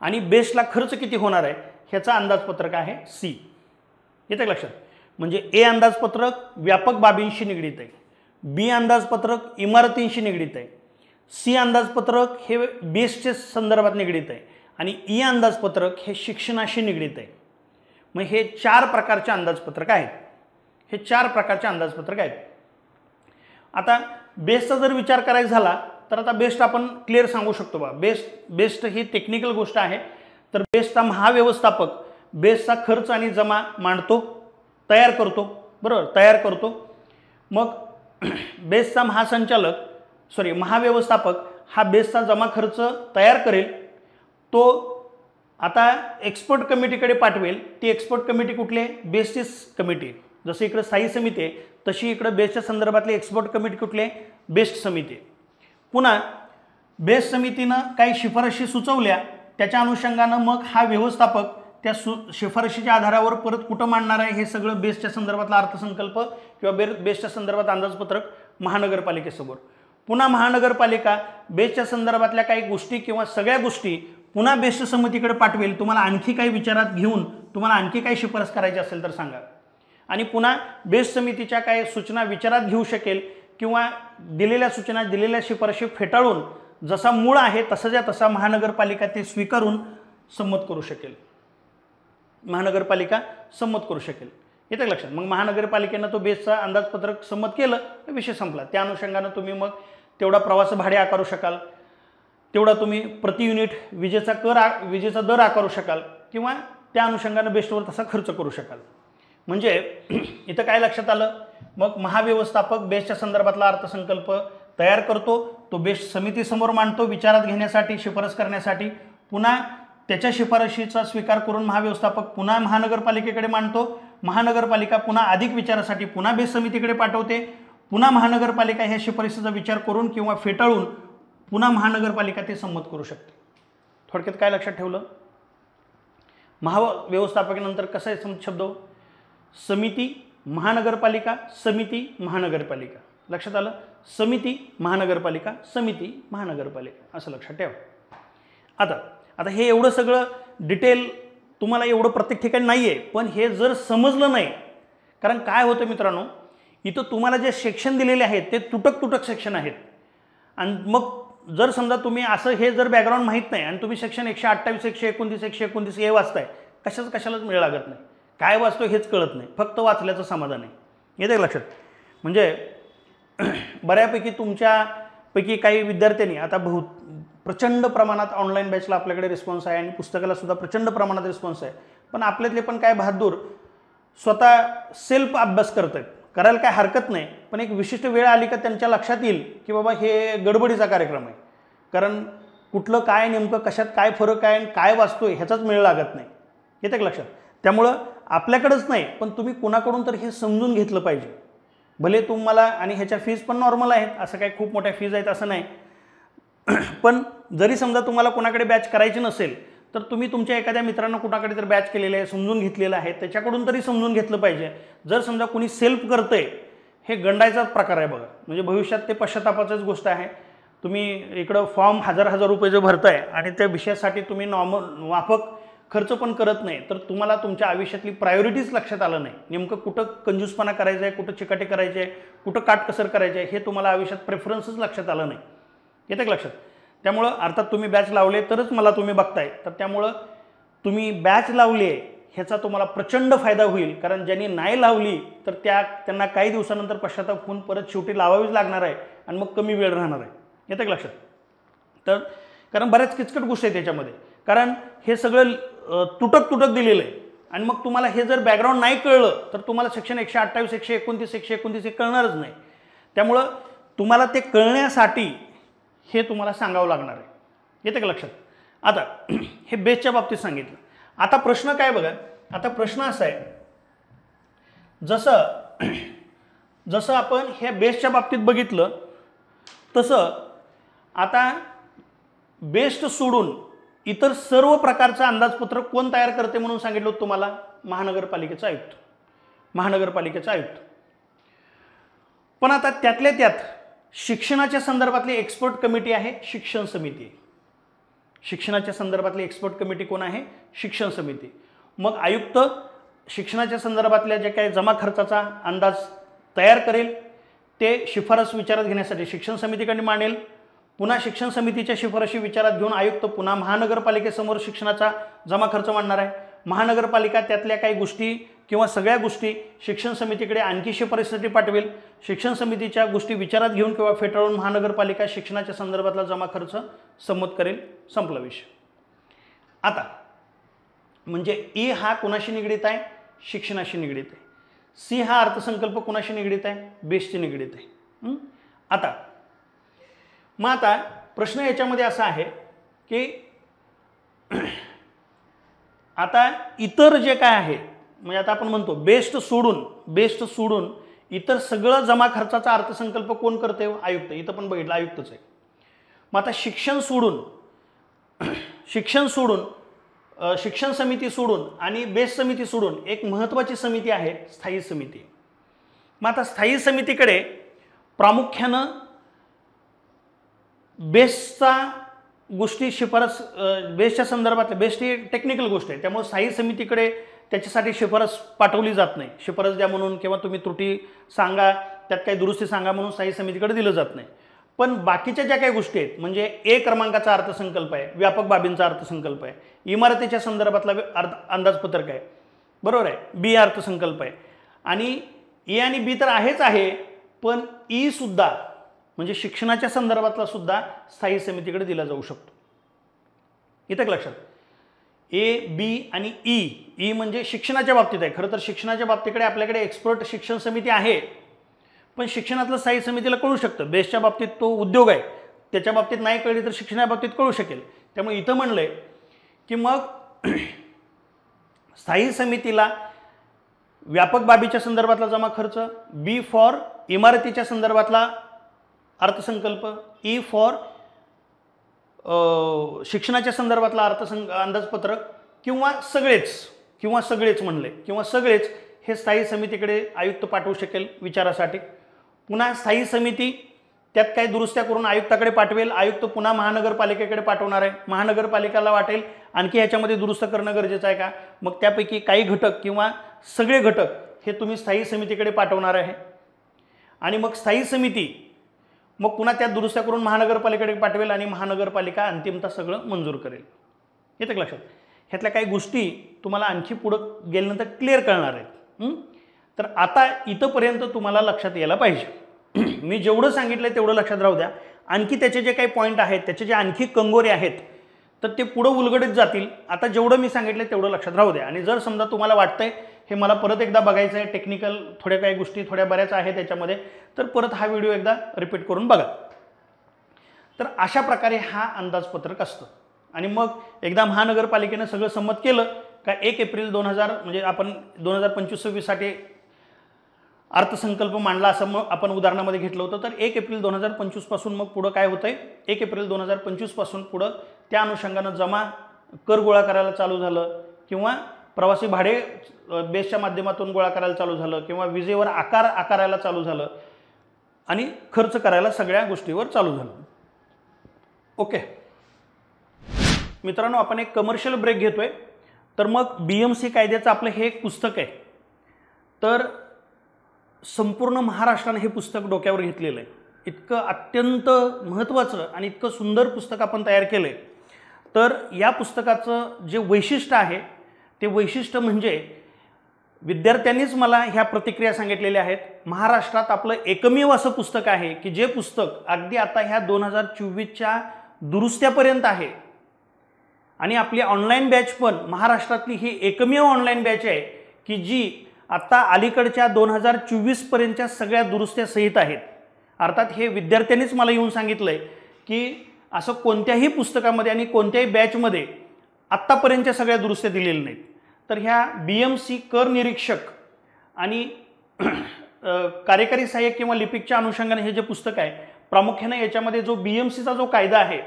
आणि बेस्टला खर्च किती होणार आहे ह्याचा अंदाजपत्रक आहे सी. येतं लक्षात? म्हणजे ए अंदाजपत्रक व्यापक बाबींशी निगडीत आहे, बी अंदाजपत्रक इमारतींशी निगडीत आहे, सी अंदाजपत्रक हे बेस्टच्या संदर्भात निगडीत आहे आणि ई अंदाजपत्रक हे शिक्षणाशी निगडीत आहे. मग हे 4 प्रकारचे अंदाजपत्रक आहेत. हे 4 प्रकारचे अंदाजपत्रक आहेत. आता बेस्टचा जर विचार करायचा झाला तर आता बेस्ट आपण क्लिअर सांगू शकतो बा. बेस्ट ही टेक्निकल गोष्ट आहे. तर बेस्टचा महाव्यवस्थापक बेस्टचा खर्च आणि जमा मांडतो, तयार करतो. मग बेस्टचा महाव्यवस्थापक हा बेस्टचा जमा खर्च तयार करेल. तो आता एक्सपर्ट कमिटीकडे पाठवेल. ती एक्सपर्ट कमिटी कुठली आहे? बेस्टची कमिटी. जसं इकडे स्थायी समिती आहे तशी इकडे बेस्टच्या संदर्भातली एक्सपर्ट कमिटी कुठली आहे? बेस्ट समिती आहे. पुन्हा बेस्ट समितीनं काही शिफारशी सुचवल्या, त्याच्या अनुषंगानं मग हा व्यवस्थापक त्या शिफारशीच्या आधारावर परत कुठं मांडणार आहे हे सगळं बेस्टच्या संदर्भातला अर्थसंकल्प किंवा बेस्टच्या संदर्भात अंदाजपत्रक महानगरपालिकेसमोर. पुन्हा महानगरपालिका बेस्टच्या संदर्भातल्या काही गोष्टी किंवा सगळ्या गोष्टी पुन्हा बेस्ट समितीकडे पाठवेल. तुम्हाला आणखी काही विचारात घेऊन तुम्हाला आणखी काही शिफारस करायची असेल तर सांगा. आणि पुन्हा बेस्ट समितीच्या काही सूचना विचारात घेऊ शकेल किंवा दिलेल्या सूचना दिलेल्या शिफारशी फेटाळून जसा मूळ आहे तसाच्या तसा महानगरपालिका ते स्वीकारून संमत करू शकेल. महानगरपालिका संमत करू शकेल. येतं लक्षात. मग महानगरपालिकेनं तो बेस्टचा अंदाजपत्रक संमत केलं तर विषय संपला. त्या अनुषंगानं तुम्ही मग तेवढा प्रवास भाडे आकारू शकाल, तेवढा तुम्ही प्रति युनिट विजेचा दर आकारू शकाल किंवा त्या अनुषंगानं बेस्टवर तसा खर्च करू शकाल. म्हणजे इथं काय लक्षात आलं, मग महाव्यवस्थापक बेस्टच्या संदर्भातला अर्थसंकल्प तयार करतो, तो बेस्ट समितीसमोर मांडतो विचारात घेण्यासाठी, शिफारस करण्यासाठी. पुन्हा त्याच्या शिफारशीचा स्वीकार करून महाव्यवस्थापक पुन्हा महानगरपालिकेकडे मांडतो. महानगरपालिका पुन्हा अधिक विचारासाठी पुन्हा बेस्ट समितीकडे पाठवते. पुन्हा महानगरपालिका ह्या शिफारशीचा विचार करून किंवा फेटाळून पुन्हा महानगरपालिका ते संमत करू शकते. थोडक्यात काय लक्षात ठेवलं, महाव्यवस्थापकानंतर कसं आहे शब्द, समिती महानगरपालिका, समिती महानगरपालिका. लक्षात आलं, समिती महानगरपालिका, समिती महानगरपालिका, असं लक्षात ठेवा. आता हे एवढं सगळं डिटेल तुम्हाला एवढं प्रत्येक ठिकाणी नाही आहे, पण हे जर समजलं नाही, कारण काय होतं मित्रांनो, इथं तुम्हाला जे सेक्शन दिलेले आहेत ते तुटक सेक्शन आहेत. आणि मग जर समजा तुम्ही असं हे जर बॅकग्राऊंड माहीत नाही आणि तुम्ही सेक्शन 128, 129, 129 हे वाचताय, कशालाच मिळ लागत नाही. काय वाचतो हेच कळत नाही, फक्त वाचल्याचं समाधान आहे. येते लक्षात. म्हणजे बऱ्यापैकी तुमच्यापैकी काही विद्यार्थ्यांनी आता प्रचंड प्रमाणात ऑनलाईन बॅचला आपल्याकडे रिस्पॉन्स आहे आणि पुस्तकाला सुद्धा प्रचंड प्रमाणात रिस्पॉन्स आहे. पण आपल्यातले पण काय बहादूर स्वतः सेल्फ अभ्यास करत आहेत, करायला काय हरकत नाही. पण एक विशिष्ट वेळ आली का त्यांच्या लक्षात येईल की बाबा हे गडबडीचा कार्यक्रम आहे, कारण कुठलं काय नेमकं कशात काय फरक आहे आणि काय वाचतोय ह्याचाच मेळ लागत नाही. येतं का लक्षात. त्यामुळं आपल्याकडंच नाही पण तुम्ही कुणाकडून तर हे समजून घेतलं पाहिजे. भले तुम्हाला, आणि ह्याच्या फीज पण नॉर्मल आहेत, असं काही खूप मोठ्या फीज आहेत असं नाही. पण जरी समजा तुम्हाला कोणाकडे बॅच करायची नसेल तर तुम्ही तुमच्या एखाद्या मित्रांना कुणाकडे तर बॅच केलेलं आहे, समजून घेतलेलं आहे, त्याच्याकडून तरी समजून घेतलं पाहिजे. जर समजा कुणी सेल्फ करतंय, हे गंडायचाच प्रकार आहे बघा. म्हणजे भविष्यात ते पश्चातापाचीच गोष्ट आहे. तुम्ही इकडं फॉर्म हजार रुपये जो भरताय आणि त्या विषयासाठी तुम्ही माफक खर्च पण करत नाही, तर तुम्हाला तुमच्या आयुष्यातली प्रायोरिटीज लक्षात आलं नाही. नेमकं कुठं कंजूसपणा करायचं आहे, कुठं चिकाटी करायची आहे, कुठं काटकसर करायची आहे, हे तुम्हाला आयुष्यात प्रेफरन्सच लक्षात आलं नाही. येतं का लक्षात. त्यामुळं अर्थात तुम्ही बॅच लावले तरच मला तुम्ही बघताय, तर त्यामुळं तुम्ही बॅच लावली आहे ह्याचा तुम्हाला प्रचंड फायदा होईल. कारण ज्यांनी नाही लावली तर त्यांना काही दिवसानंतर पश्चाताप होऊन परत शेवटी लावावीच लागणार आहे आणि मग कमी वेळ राहणार आहे. येतं का लक्षात. तर कारण बऱ्याच किचकट गोष्टी आहेत त्याच्यामध्ये, कारण हे सगळं तुटक दिलेलं आहे. आणि मग तुम्हाला हे जर बॅकग्राऊंड नाही कळलं तर तुम्हाला सेक्शन 128, 129, 129 हे कळणारच नाही. त्यामुळं तुम्हाला ते कळण्यासाठी हे तुम्हाला सांगावं लागणार आहे. येतं का लक्षात. आता हे बेसच्या बाबतीत सांगितलं. आता प्रश्न काय बघा, आता प्रश्न असा आहे, जसं आपण ह्या बेसच्या बाबतीत बघितलं तसं आता बेस्ट सोडून इतर सर्व प्रकारचं अंदाजपत्रक कोण तयार करते म्हणून सांगितलं होतं तुम्हाला, महानगरपालिकेचा आयुक्त. पण आता त्यातल्या त्यात शिक्षणाच्या संदर्भातली एक्सपर्ट कमिटी आहे, शिक्षण समिती आहे. शिक्षणाच्या संदर्भातली एक्सपर्ट कमिटी कोण आहे, शिक्षण समिती. मग आयुक्त शिक्षणाच्या संदर्भातल्या जे काही जमा खर्चाचा अंदाज तयार करेल ते शिफारस विचारात घेण्यासाठी शिक्षण समितीकडे मांडेल. पुन्हा शिक्षण समितीच्या शिफारशी विचारात घेऊन आयुक्त पुन्हा महानगरपालिकेसमोर शिक्षणाचा जमा खर्च मांडणार आहे. महानगरपालिका त्यातल्या काही गोष्टी किंवा सगळ्या गोष्टी शिक्षण समितीकडे आणखी शिफारशीसाठी पाठवेल. शिक्षण समितीच्या गोष्टी विचारात घेऊन किंवा फेटाळून महानगरपालिका शिक्षणाच्या संदर्भातला जमा खर्च संमत करेल. संपला विषय. आता म्हणजे ए हा कोणाशी निगडीत आहे, शिक्षणाशी निगडीत आहे. सी हा अर्थसंकल्प कोणाशी निगडीत आहे, बेसशी निगडीत आहे. आता प्रश्न याच्यामध्ये असा आहे की आता इतर जे काय आहे, म्हणजे आता आपण म्हणतो बेस्ट सोडून इतर सगळं जमा खर्चाचा अर्थसंकल्प कोण करते, आयुक्त. इथं पण बघितलं आयुक्तच आहे. मग आता शिक्षण सोडून शिक्षण समिती सोडून आणि बेस समिती सोडून एक महत्त्वाची समिती आहे स्थायी समिती. मग आता स्थायी समितीकडे प्रामुख्यानं बेसचा गोष्टी शिफारस, बेसच्या संदर्भातल्या, बेस्ट ही टेक्निकल गोष्ट आहे, त्यामुळे स्थायी समितीकडे त्याच्यासाठी शिफारस पाठवली जात नाही. शिफारस द्या म्हणून किंवा तुम्ही त्रुटी सांगा, त्यात काही दुरुस्ती सांगा म्हणून स्थायी समितीकडे दिलं जात नाही. पण बाकीच्या ज्या काही गोष्टी आहेत, म्हणजे ए क्रमांकाचा अर्थसंकल्प आहे, व्यापक बाबींचा अर्थसंकल्प आहे, इमारतीच्या संदर्भातला अंदाजपत्रक आहे, बरोबर आहे, बी अर्थसंकल्प आहे, आणि ए आणि बी तर आहेच आहे, पण ई सुद्धा म्हणजे शिक्षणाच्या संदर्भातला सुद्धा स्थायी समितीकडे दिला जाऊ शकतो. इथं लक्षात, ए, बी आणि ई म्हणजे शिक्षणाच्या बाबतीत आहे. खरं तर शिक्षणाच्या बाबतीकडे आपल्याकडे एक्सपर्ट शिक्षण समिती आहे, पण शिक्षणातलं स्थायी समितीला कळू शकतं. बेसच्या बाबतीत तो उद्योग आहे, त्याच्या बाबतीत नाही कळली तर शिक्षणाच्या बाबतीत कळू शकेल. त्यामुळे इथं म्हणलं आहे की मग स्थायी समितीला व्यापक बाबीच्या संदर्भातला जमा खर्च, बी फॉर इमारतीच्या संदर्भातला अर्थसंकल्प, ई फॉर शिक्षणाच्या संदर्भातला अंदाजपत्रक किंवा सगळेच म्हणले किंवा सगळेच हे स्थायी समितीकडे आयुक्त पाठवू शकेल विचारासाठी. पुन्हा स्थायी समिती त्यात काही दुरुस्त्या करून आयुक्ताकडे पाठवेल, आयुक्त पुन्हा महानगरपालिकेकडे पाठवणार आहे, महानगरपालिकेला वाटेल आणखी ह्याच्यामध्ये दुरुस्त करणं गरजेचं आहे का, मग त्यापैकी काही घटक किंवा सगळे घटक हे तुम्ही स्थायी समितीकडे पाठवणार आहे. आणि मग स्थायी समिती मग पुन्हा त्यात दुरुस्त्या करून महानगरपालिकेकडे पाठवेल आणि महानगरपालिका अंतिमतः सगळं मंजूर करेल. येतं का लक्षात? ह्यातल्या काही गोष्टी तुम्हाला आणखी पुढं गेल्यानंतर क्लिअर करणार आहेत. तर आता इथंपर्यंत तुम्हाला लक्षात यायला पाहिजे. मी जेवढं सांगितलं तेवढं लक्षात राहू द्या. आणखी त्याचे जे काही पॉईंट आहेत, त्याचे जे आणखी कंगोरे आहेत, तर ते पुढं उलगडत जातील. आता जेवढं मी सांगितलं तेवढं लक्षात राहू द्या. आणि जर समजा तुम्हाला वाटतंय हे मला परत एकदा बघायचं आहे, टेक्निकल थोड्या काही गोष्टी थोड्या बऱ्याच आहेत त्याच्यामध्ये, तर परत हा व्हिडिओ एकदा रिपीट करून बघा. तर अशा प्रकारे हा अंदाजपत्रक असतं. आणि मग एकदा महानगरपालिकेनं सगळं संमत केलं का 1 एप्रिल 2000 म्हणजे आपण 2025-26 साठी अर्थसंकल्प मांडला असं मग आपण उदाहरणामध्ये घेतलं होतं. तर 1 एप्रिल 2025 पासून मग पुढं काय होतंय, 1 एप्रिल 2025 पासून पुढं त्या अनुषंगानं जमा कर गोळा करायला चालू झालं, किंवा प्रवासी भाडे बेसच्या माध्यमातून गोळा करायला चालू झालं, किंवा विजेवर आकारायला चालू झालं, आणि खर्च करायला सगळ्या गोष्टीवर चालू झालं. ओके मित्रांनो, आपण एक कमर्शियल ब्रेक घेतोय. तर मग BMC कायद्याचं आपलं हे एक पुस्तक आहे. तर संपूर्ण महाराष्ट्राने हे पुस्तक डोक्यावर घेतलेलं आहे. इतकं अत्यंत महत्त्वाचं आणि इतकं सुंदर पुस्तक आपण तयार केलं आहे. तर या पुस्तकाचं जे वैशिष्ट्य आहे ते वैशिष्ट्य म्हणजे विद्यार्थ्यांनीच मला ह्या प्रतिक्रिया सांगितलेल्या आहेत. महाराष्ट्रात आपलं एकमेव असं पुस्तक आहे की जे पुस्तक अगदी आता ह्या 2024च्या दुरुस्त्यापर्यंत आहे. आणि आपली ऑनलाईन बॅच पण महाराष्ट्रातली ही एकमेव ऑनलाईन बॅच आहे की जी आता अलीकडच्या 2024 पर्यंतच्या सगळ्या दुरुस्त्या सहित आहेत. अर्थात हे विद्यार्थ्यांनीच मला येऊन सांगितलं आहे की असं कोणत्याही पुस्तकामध्ये आणि कोणत्याही बॅचमध्ये आत्तापर्यंतच्या सगळ्या दुरुस्त्या दिलेल्या नाहीत. तर ह्या BMC कर निरीक्षक आणि कार्यकारी सहाय्यक किंवा लिपिकच्या अनुषंगाने हे जे पुस्तक आहे, प्रामुख्याने याच्यामध्ये जो BMCचा जो कायदा आहे,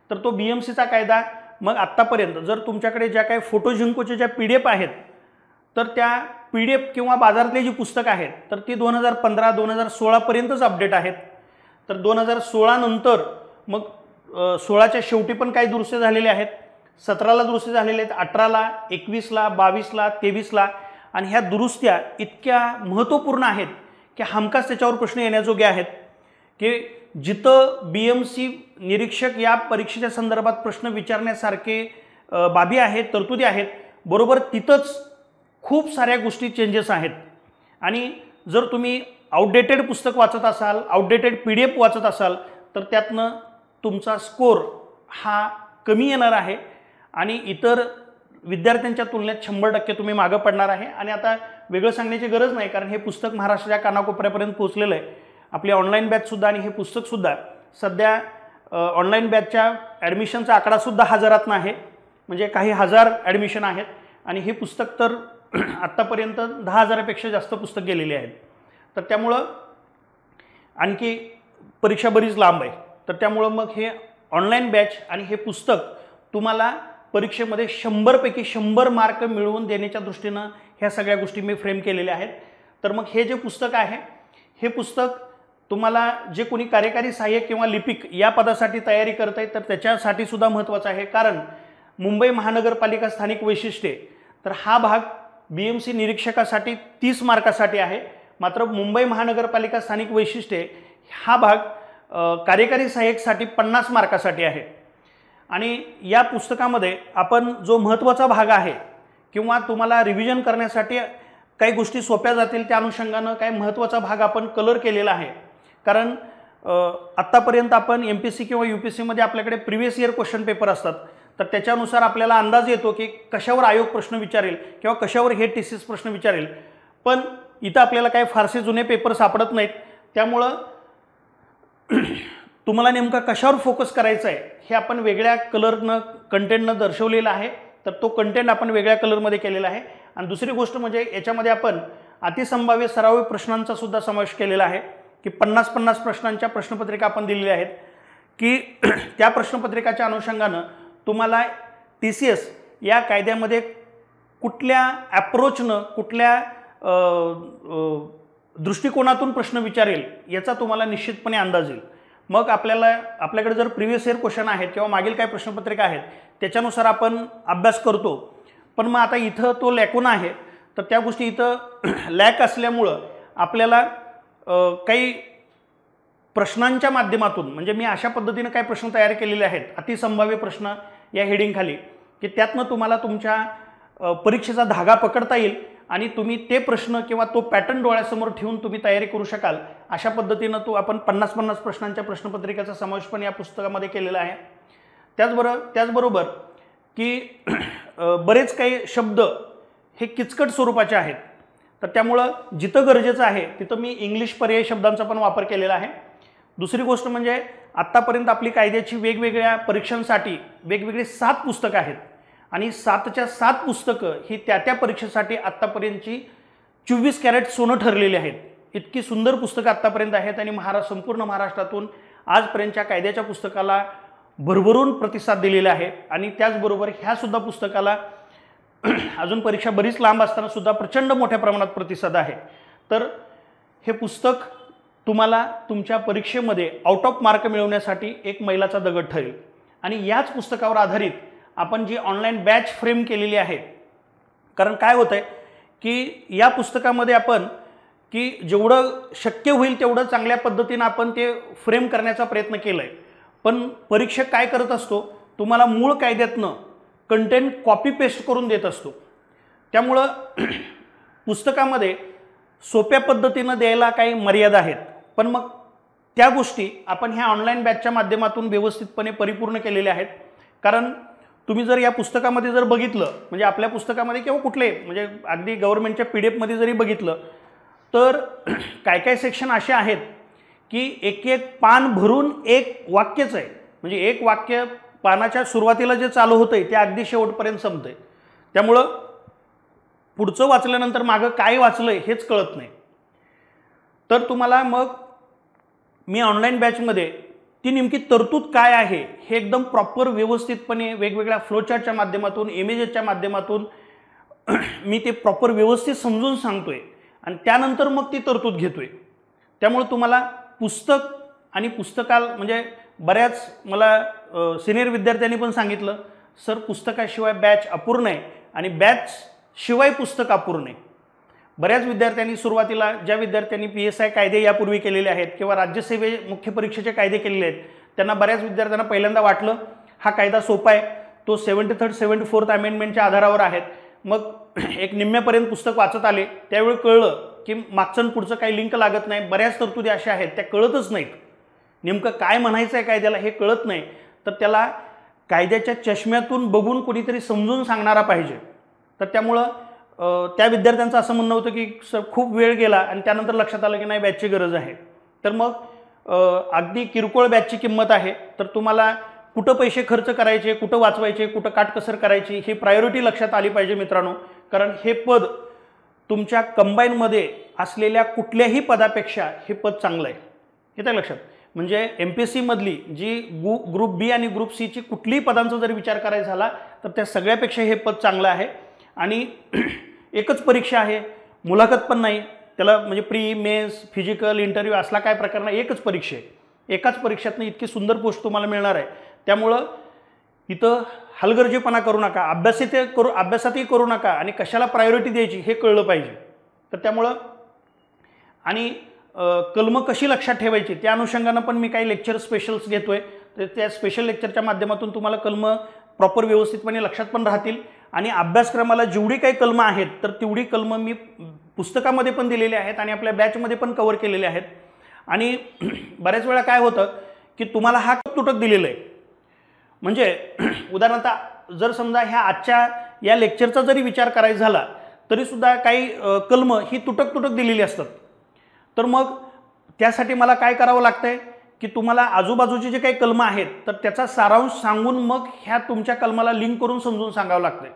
तर तो BMCचा कायदा मग आत्तापर्यंत जर तुमच्याकडे ज्या काही फोटो जिंकोच्या ज्या PDF आहेत, तर त्या PDF किंवा बाजारातली जी पुस्तकं आहेत तर ती 2015-2016 पर्यंतच अपडेट आहेत. तर 2016 नंतर मग 16च्या शेवटी पण काही दुरुस्त्या झालेल्या आहेत, 17ला दुरुस्त्या झालेल्या आहेत, 18ला, 21ला, 22ला, 23ला. आणि ह्या दुरुस्त्या इतक्या महत्त्वपूर्ण आहेत की हमखास त्याच्यावर प्रश्न येण्याजोगे आहेत की जिथं BMC निरीक्षक या परीक्षेच्या संदर्भात प्रश्न विचारण्यासारखे बाबी आहेत, तरतुदी आहेत, बरोबर तिथंच खूप साऱ्या गोष्टी चेंजेस आहेत. आणि जर तुम्ही आउटडेटेड पुस्तक वाचत असाल, आउटडेटेड PDF वाचत असाल, तर त्यातनं तुमचा स्कोर हा कमी येणार आहे आणि इतर विद्यार्थ्यांच्या तुलनेत 100% तुम्ही मागं पडणार आहे. आणि आता वेगळं सांगण्याची गरज नाही, कारण हे पुस्तक महाराष्ट्राच्या कानाकोपऱ्यापर्यंत पोहोचलेलं आहे. आपली ऑनलाईन बॅचसुद्धा आणि हे पुस्तकसुद्धा सध्या ऑनलाईन बॅचच्या ॲडमिशनचा आकडासुद्धा हजारातनं आहे, म्हणजे काही हजार ॲडमिशन आहेत. आणि हे पुस्तक तर आत्तापर्यंत 10,000पेक्षा जास्त पुस्तक गेलेली आहेत. तर त्यामुळं आणखी परीक्षा बरीच लांब आहे. तर त्यामुळं मग हे ऑनलाईन बॅच आणि हे पुस्तक तुम्हाला परीक्षेमध्ये 100पैकी 100 मार्क मिळवून देण्याच्या दृष्टीनं ह्या सगळ्या गोष्टी मी फ्रेम केलेल्या आहेत। तर मग हे जे पुस्तक आहे हे पुस्तक तुम्हाला जे कोणी कार्यकारी सहाय्यक किंवा लिपिक या पदासाठी तयारी करत आहे तर त्याच्यासाठी सुद्धा महत्त्वाचं आहे, कारण मुंबई महानगरपालिका स्थानिक वैशिष्ट्ये तर हा भाग BMC निरीक्षकासाठी 30 मार्कासाठी आहे, मात्र मुंबई महानगरपालिका स्थानिक वैशिष्ट्ये हा भाग कार्यकारी सहाय्यकसाठी 50 मार्कासाठी आहे। आणि या पुस्तकामध्ये आपण जो महत्त्वाचा भाग आहे किंवा तुम्हाला रिव्हिजन करण्यासाठी काही गोष्टी सोप्या जातील त्या अनुषंगानं काही महत्त्वाचा भाग आपण कलर केलेला आहे, कारण आत्तापर्यंत आपण MPSC किंवा UPSC मध्ये आपल्याकडे प्रिव्हियस इयर क्वेश्चन पेपर असतात, तर त्याच्यानुसार आपल्याला अंदाज येतो की कशावर आयोग प्रश्न विचारेल किंवा कशावर हे TCS प्रश्न विचारेल, पण इथं आपल्याला काही फारसे जुने पेपर सापडत नाहीत। त्यामुळं तुम्हाला नेमका कशावर फोकस करायचा आहे हे आपण वेगळ्या कलरनं कंटेंटनं दर्शवलेलं आहे, तर तो कंटेंट आपण वेगळ्या कलरमध्ये केलेला आहे। आणि दुसरी गोष्ट म्हणजे याच्यामध्ये आपण अतिसंभाव्य सराव प्रश्नांचा सुद्धा समावेश केलेला आहे की 50-50 प्रश्नांच्या प्रश्नपत्रिका आपण दिलेल्या आहेत की त्या प्रश्नपत्रिकाच्या अनुषंगानं तुम्हाला TCS या कायद्यामध्ये कुठल्या ॲप्रोचनं कुठल्या दृष्टिकोनातून प्रश्न विचारेल याचा तुम्हाला निश्चितपणे अंदाज येईल। मग आपल्याकडे जर प्रिव्हियस इयर क्वेश्चन आहेत किंवा मागील काही प्रश्नपत्रिका आहेत त्याच्यानुसार आपण अभ्यास करतो, पण मग आता इथं तो लॅकून आहे, तर त्या गोष्टी इथं लॅक असल्यामुळं आपल्याला काही प्रश्नांच्या माध्यमातून म्हणजे मी अशा पद्धतीने काही प्रश्न तयार केलेले आहेत अतिसंभाव्य प्रश्न या हेडिंगखाली की त्यातनं तुम्हाला तुमच्या परीक्षेचा धागा पकडता येईल आणि तुम्ही ते प्रश्न किंवा तो पॅटर्न डोळ्यासमोर ठेवून तुम्ही तयारी करू शकाल। अशा पद्धतीनं तो आपण 50-50 प्रश्नांच्या प्रश्नपत्रिकेचा समावेश पण या पुस्तकामध्ये केलेला आहे। त्याचबरोबर की बरेच काही शब्द हे किचकट स्वरूपाचे आहेत, तर त्यामुळं जिथं गरजेचं आहे तिथं मी इंग्लिश पर्यायी शब्दांचा पण वापर केलेला आहे। दुसरी गोष्ट म्हणजे आत्तापर्यंत आपली कायद्याची वेगवेगळ्या परीक्षांसाठी वेगवेगळी 7 पुस्तकं आहेत आणि 7च्या 7 पुस्तकं ही त्या परीक्षेसाठी आत्तापर्यंतची 24 कॅरेट सोनं ठरलेली आहेत। इतकी सुंदर पुस्तकं आत्तापर्यंत आहेत आणि संपूर्ण महाराष्ट्रातून आजपर्यंतच्या कायद्याच्या पुस्तकाला भरभरून प्रतिसाद दिलेला आहे आणि त्याचबरोबर ह्या सुद्धा पुस्तकाला अजून परीक्षा बरीच लांब असताना सुद्धा प्रचंड मोठ्या प्रमाणात प्रतिसाद आहे। तर हे पुस्तक तुम्हाला तुमच्या परीक्षेमध्ये आउट ऑफ मार्क मिळवण्यासाठी एक मैलाचा दगड ठरेल आणि याच पुस्तकावर आधारित आपण जी ऑनलाईन बॅच फ्रेम केलेली आहे, कारण काय होतंय की या पुस्तकामध्ये आपण की जेवढं शक्य होईल तेवढं चांगल्या पद्धतीनं आपण ते फ्रेम करण्याचा प्रयत्न केलाय, पण परीक्षक काय करत असतो तुम्हाला मूळ कायद्यातनं कंटेंट कॉपी पेस्ट करून देत असतो। त्यामुळं पुस्तकामध्ये सोप्या पद्धतीनं द्यायला काही मर्यादा आहेत, पण मग त्या गोष्टी आपण ह्या ऑनलाईन बॅचच्या माध्यमातून व्यवस्थितपणे परिपूर्ण केलेल्या आहेत। कारण तुम्ही जर या पुस्तकामध्ये जर बघितलं म्हणजे आपल्या पुस्तकामध्ये किंवा कुठले म्हणजे अगदी गव्हर्नमेंटच्या PDF मध्ये जरी बघितलं तर काय काय सेक्शन असे आहेत की एक पान भरून एक वाक्यच आहे, म्हणजे एक वाक्य पानाच्या सुरुवातीला जे चालू होतंय ते अगदी शेवटपर्यंत संपतंय। त्यामुळं पुढचं वाचल्यानंतर मागं काय वाचलंय हेच कळत नाही। तर तुम्हाला मग मी ऑनलाईन बॅचमध्ये ती नेमकी तरतूद काय आहे हे एकदम प्रॉपर व्यवस्थितपणे वेगवेगळ्या फ्लोचार्टच्या माध्यमातून इमेजेसच्या माध्यमातून मी ते प्रॉपर व्यवस्थित समजून सांगतोय आणि त्यानंतर मग ती तरतूद घेतोय। त्यामुळे तुम्हाला पुस्तक आणि पुस्तकाल म्हणजे बऱ्याच मला सिनियर विद्यार्थ्यांनी पण सांगितलं सर पुस्तकाशिवाय बॅच अपूर्ण आहे आणि बॅच शिवाय पुस्तक अपूर्ण आहे। बऱ्याच विद्यार्थ्यांनी सुरुवातीला ज्या विद्यार्थ्यांनी PSI कायदे यापूर्वी केलेले आहेत किंवा राज्यसेवे मुख्य परीक्षेचे कायदे केलेले आहेत त्यांना बऱ्याच विद्यार्थ्यांना पहिल्यांदा वाटलं हा कायदा सोपा आहे, तो 73rd 74th अमेंडमेंटच्या आधारावर आहेत। मग एक निम्म्यापर्यंत पुस्तक वाचत आले त्यावेळी कळलं की मागचं पुढचं काही लिंक लागत नाही, बऱ्याच तरतुदी अशा आहेत त्या कळतच नाहीत, नेमकं काय म्हणायचं आहे कायद्याला हे कळत नाही, तर त्याला कायद्याच्या चष्म्यातून बघून कोणीतरी समजून सांगणारा पाहिजे। तर त्यामुळं त्या विद्यार्थ्यांचं असं म्हणणं होतं की सर खूप वेळ गेला आणि त्यानंतर लक्षात आलं की नाही बॅचची गरज आहे। तर मग अगदी किरकोळ बॅचची किंमत आहे, तर तुम्हाला कुठं पैसे खर्च करायचे, कुठं वाचवायचे, कुठं काटकसर करायची ही प्रायोरिटी लक्षात आली पाहिजे मित्रांनो, कारण हे पद तुमच्या कंबाईनमध्ये असलेल्या कुठल्याही पदापेक्षा हे पद चांगलं आहे, येतं लक्षात। म्हणजे MPSCमधली जी ग्रुप बी आणि ग्रुप सीची कुठलीही पदांचा जर विचार करायचा झाला तर त्या सगळ्यापेक्षा हे पद चांगलं आहे. आणि एकच परीक्षा आहे, मुलाखत पण नाही त्याला, म्हणजे प्री मेन्स फिजिकल इंटरव्ह्यू असला काय प्रकार नाही, एकच परीक्षा आहे. एकाच परीक्षेतनं इतकी सुंदर पोस्ट तुम्हाला मिळणार आहे. त्यामुळं इथं हलगर्जीपणा करू नका, अभ्यासातही करू नका आणि कशाला प्रायोरिटी द्यायची हे कळलं पाहिजे. तर त्यामुळं आणि कलमं कशी लक्षात ठेवायची त्या अनुषंगानं पण मी काही लेक्चर स्पेशल्स घेतोय. तर त्या स्पेशल लेक्चरच्या माध्यमातून तुम्हाला कलमं प्रॉपर व्यवस्थितपणे लक्षात पण राहतील. आणि अभ्यासक्रमाला जेवढी काही कलमं आहेत तर तेवढी कलमं मी पुस्तकामध्ये पण दिलेली आहेत आणि आपल्या बॅचमध्ये पण कव्हर केलेले आहेत. आणि बऱ्याच वेळा काय होतं की तुम्हाला हा तुटक दिलेला आहे, म्हणजे उदाहरणार्थ जर समजा ह्या आजच्या या लेक्चरचा जरी विचार करायचा झाला तरीसुद्धा काही कलमं ही तुटक दिलेली असतात. तर मग त्यासाठी मला काय करावं लागतंय की तुम्हाला आजूबाजूचे जे काही कलमं आहेत तर त्याचा सारांश सांगून मग ह्या तुमच्या कलमाला लिंक करून समजून सांगावं लागतंय.